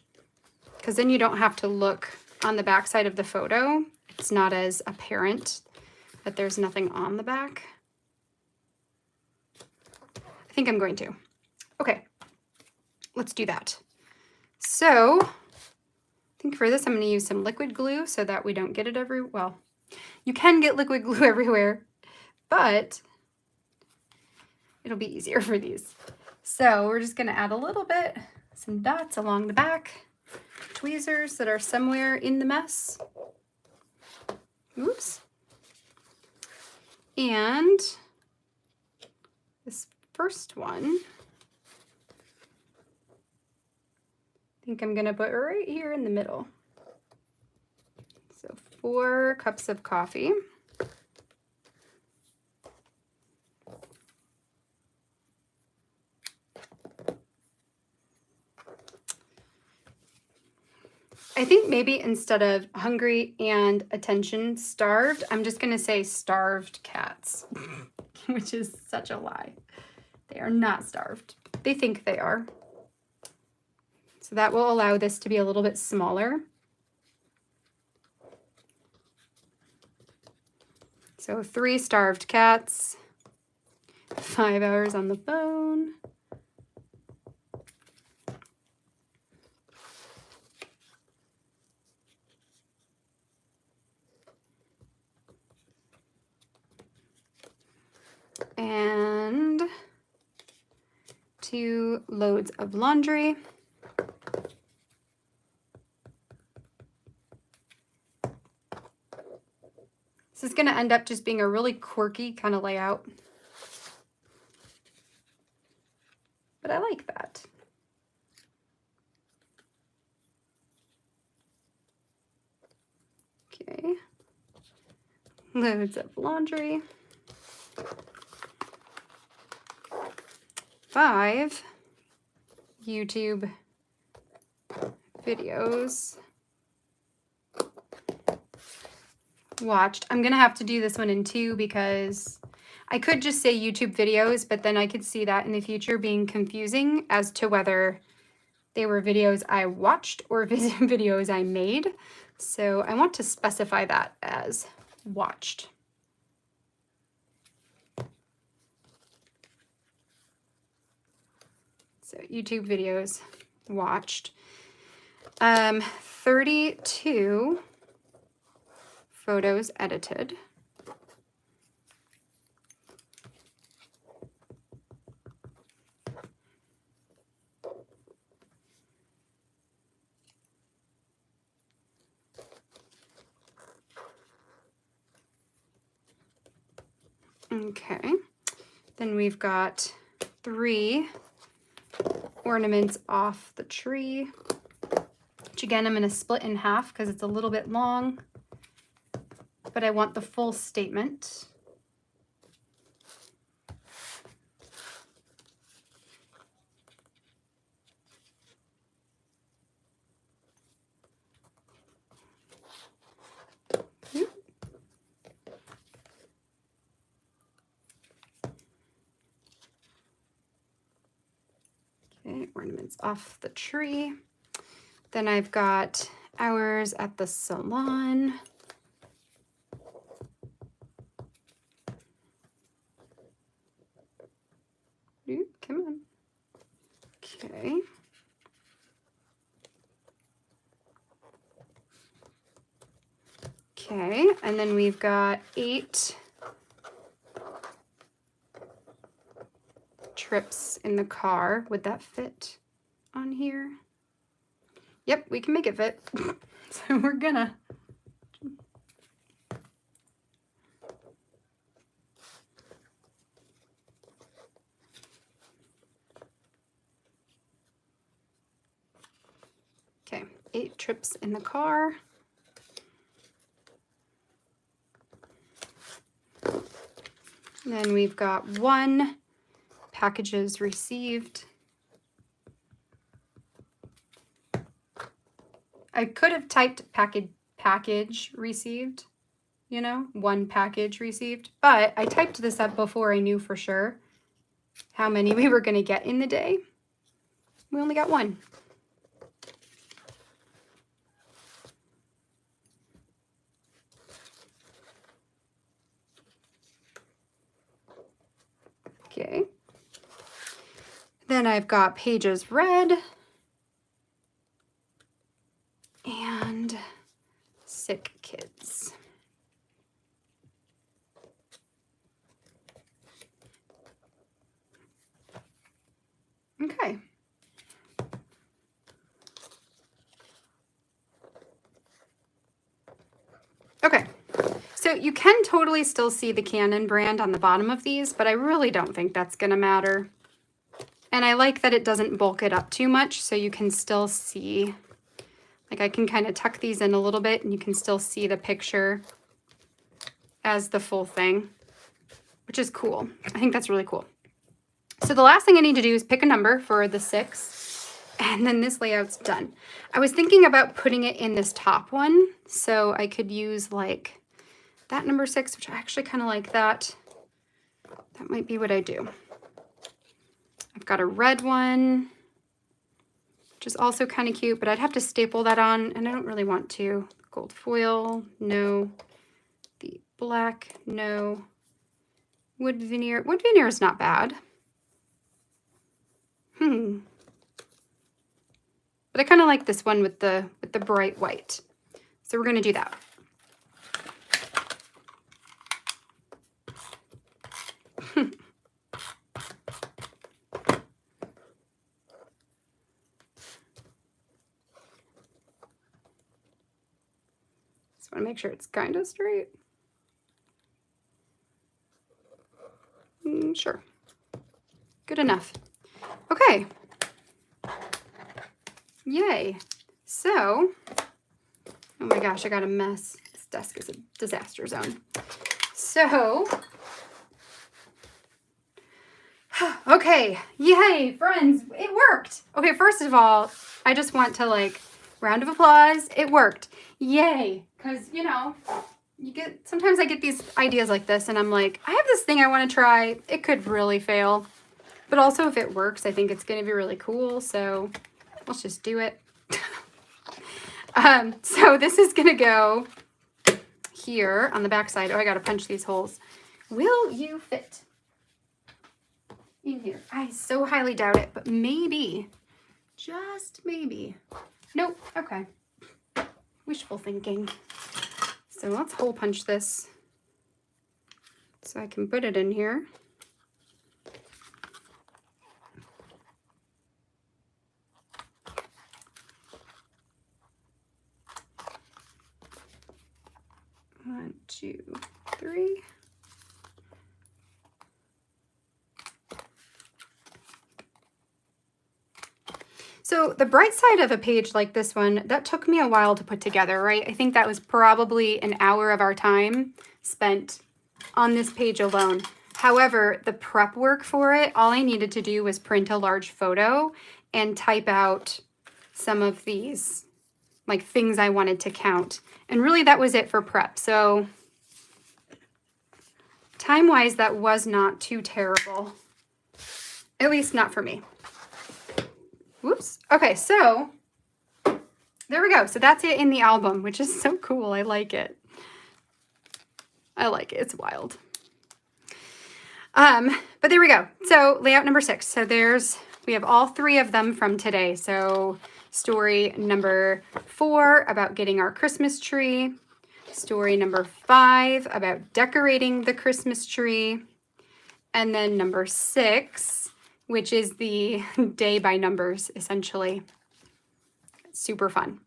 because then you don't have to look on the back side of the photo. It's not as apparent that there's nothing on the back. I think I'm going to. Okay, let's do that. So I think for this, I'm going to use some liquid glue so that we don't get it everywhere. Well, you can get liquid glue everywhere, but it'll be easier for these. So we're just going to add a little bit, some dots along the back, tweezers that are somewhere in the mess. Oops. And this first one, I think I'm going to put right here in the middle. So 4 cups of coffee. I think maybe instead of hungry and attention starved, I'm just going to say starved cats, which is such a lie. They are not starved. They think they are. So that will allow this to be a little bit smaller. So 3 starved cats, 5 hours on the phone. And 2 loads of laundry. This is going to end up just being a really quirky kind of layout. But I like that. Okay. Loads of laundry. 5 YouTube videos watched. I'm gonna have to do this one in 2 because I could just say YouTube videos, but then I could see that in the future being confusing as to whether they were videos I watched or videos I made. So I want to specify that as watched. So YouTube videos watched. 32 photos edited. Okay, then we've got 3 ornaments off the tree, which again, I'm going to split in half because it's a little bit long, but I want the full statement. Okay, ornaments off the tree. Then I've got hours at the salon. Ooh, come on. Okay. Okay, and then we've got 8 trips in the car. Would that fit on here? Yep, we can make it fit. So we're gonna. Okay, 8 trips in the car. Then we've got 1 packages received. I could have typed package received, you know, 1 package received, but I typed this up before I knew for sure how many we were going to get in the day. We only got 1. Okay. Then I've got pages read and sick kids. Okay. Okay. So you can totally still see the Canon brand on the bottom of these, but I really don't think that's going to matter. And I like that it doesn't bulk it up too much, so you can still see, like I can kind of tuck these in a little bit and you can still see the picture as the full thing, which is cool. I think that's really cool. So the last thing I need to do is pick a number for the 6, and then this layout's done. I was thinking about putting it in this top one, so I could use like that number 6, which I actually kind of like that. That might be what I do. I've got a red one, which is also kind of cute, but I'd have to staple that on, and I don't really want to. Gold foil, no. The black, no. Wood veneer. Wood veneer is not bad. But I kind of like this one with the bright white. So we're going to do that. Just want to make sure it's kind of straight. Sure. Good enough. Okay. Yay. So, oh my gosh, I got a mess. This desk is a disaster zone. So, okay. Yay, friends. It worked. Okay, first of all, I just want to like, round of applause. It worked. Yay. Because, you know, sometimes I get these ideas like this and I'm like, I have this thing I want to try. It could really fail. But also if it works, I think it's going to be really cool. So let's just do it. So this is going to go here on the back side. Oh, I got to punch these holes. Will you fit in here? I so highly doubt it, but maybe, just maybe. Nope. Okay. Wishful thinking. So let's hole punch this so I can put it in here. One, 2, 3. So the bright side of a page like this one, that took me a while to put together, right? I think that was probably an hour of our time spent on this page alone. However, the prep work for it, all I needed to do was print a large photo and type out some of these like things I wanted to count. And really that was it for prep. So time-wise, that was not too terrible. At least not for me. Whoops. Okay, so there we go. So that's it in the album, which is so cool. I like it. I like it. It's wild. But there we go. So layout number 6. So we have all 3 of them from today. So story number 4 about getting our Christmas tree. Story number 5 about decorating the Christmas tree. And then number 6, which is the day by numbers, essentially. Super fun.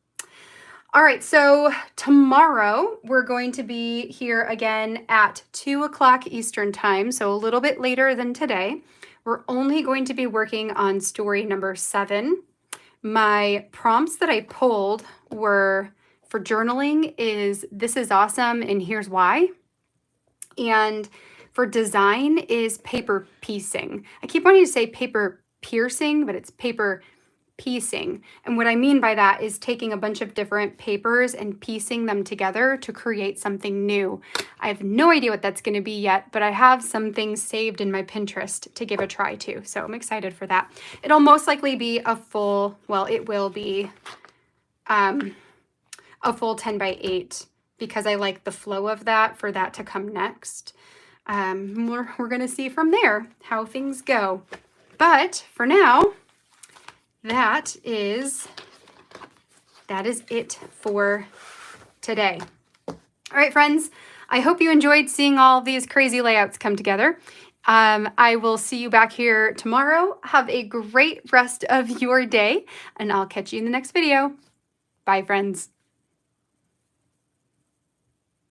All right, so tomorrow we're going to be here again at 2 o'clock Eastern time, so a little bit later than today. We're only going to be working on story number 7. My prompts that I pulled were for journaling is "This is awesome and here's why." And for design is paper piecing. I keep wanting to say paper piercing, but it's paper piecing. And what I mean by that is taking a bunch of different papers and piecing them together to create something new. I have no idea what that's going to be yet, but I have some things saved in my Pinterest to give a try to. So I'm excited for that. It'll most likely be a full, well, it will be a full 10 by 8 because I like the flow of that for that to come next. We're going to see from there how things go. But for now, that is it for today. All right, friends, I hope you enjoyed seeing all these crazy layouts come together. I will see you back here tomorrow. Have a great rest of your day, and I'll catch you in the next video. Bye, friends.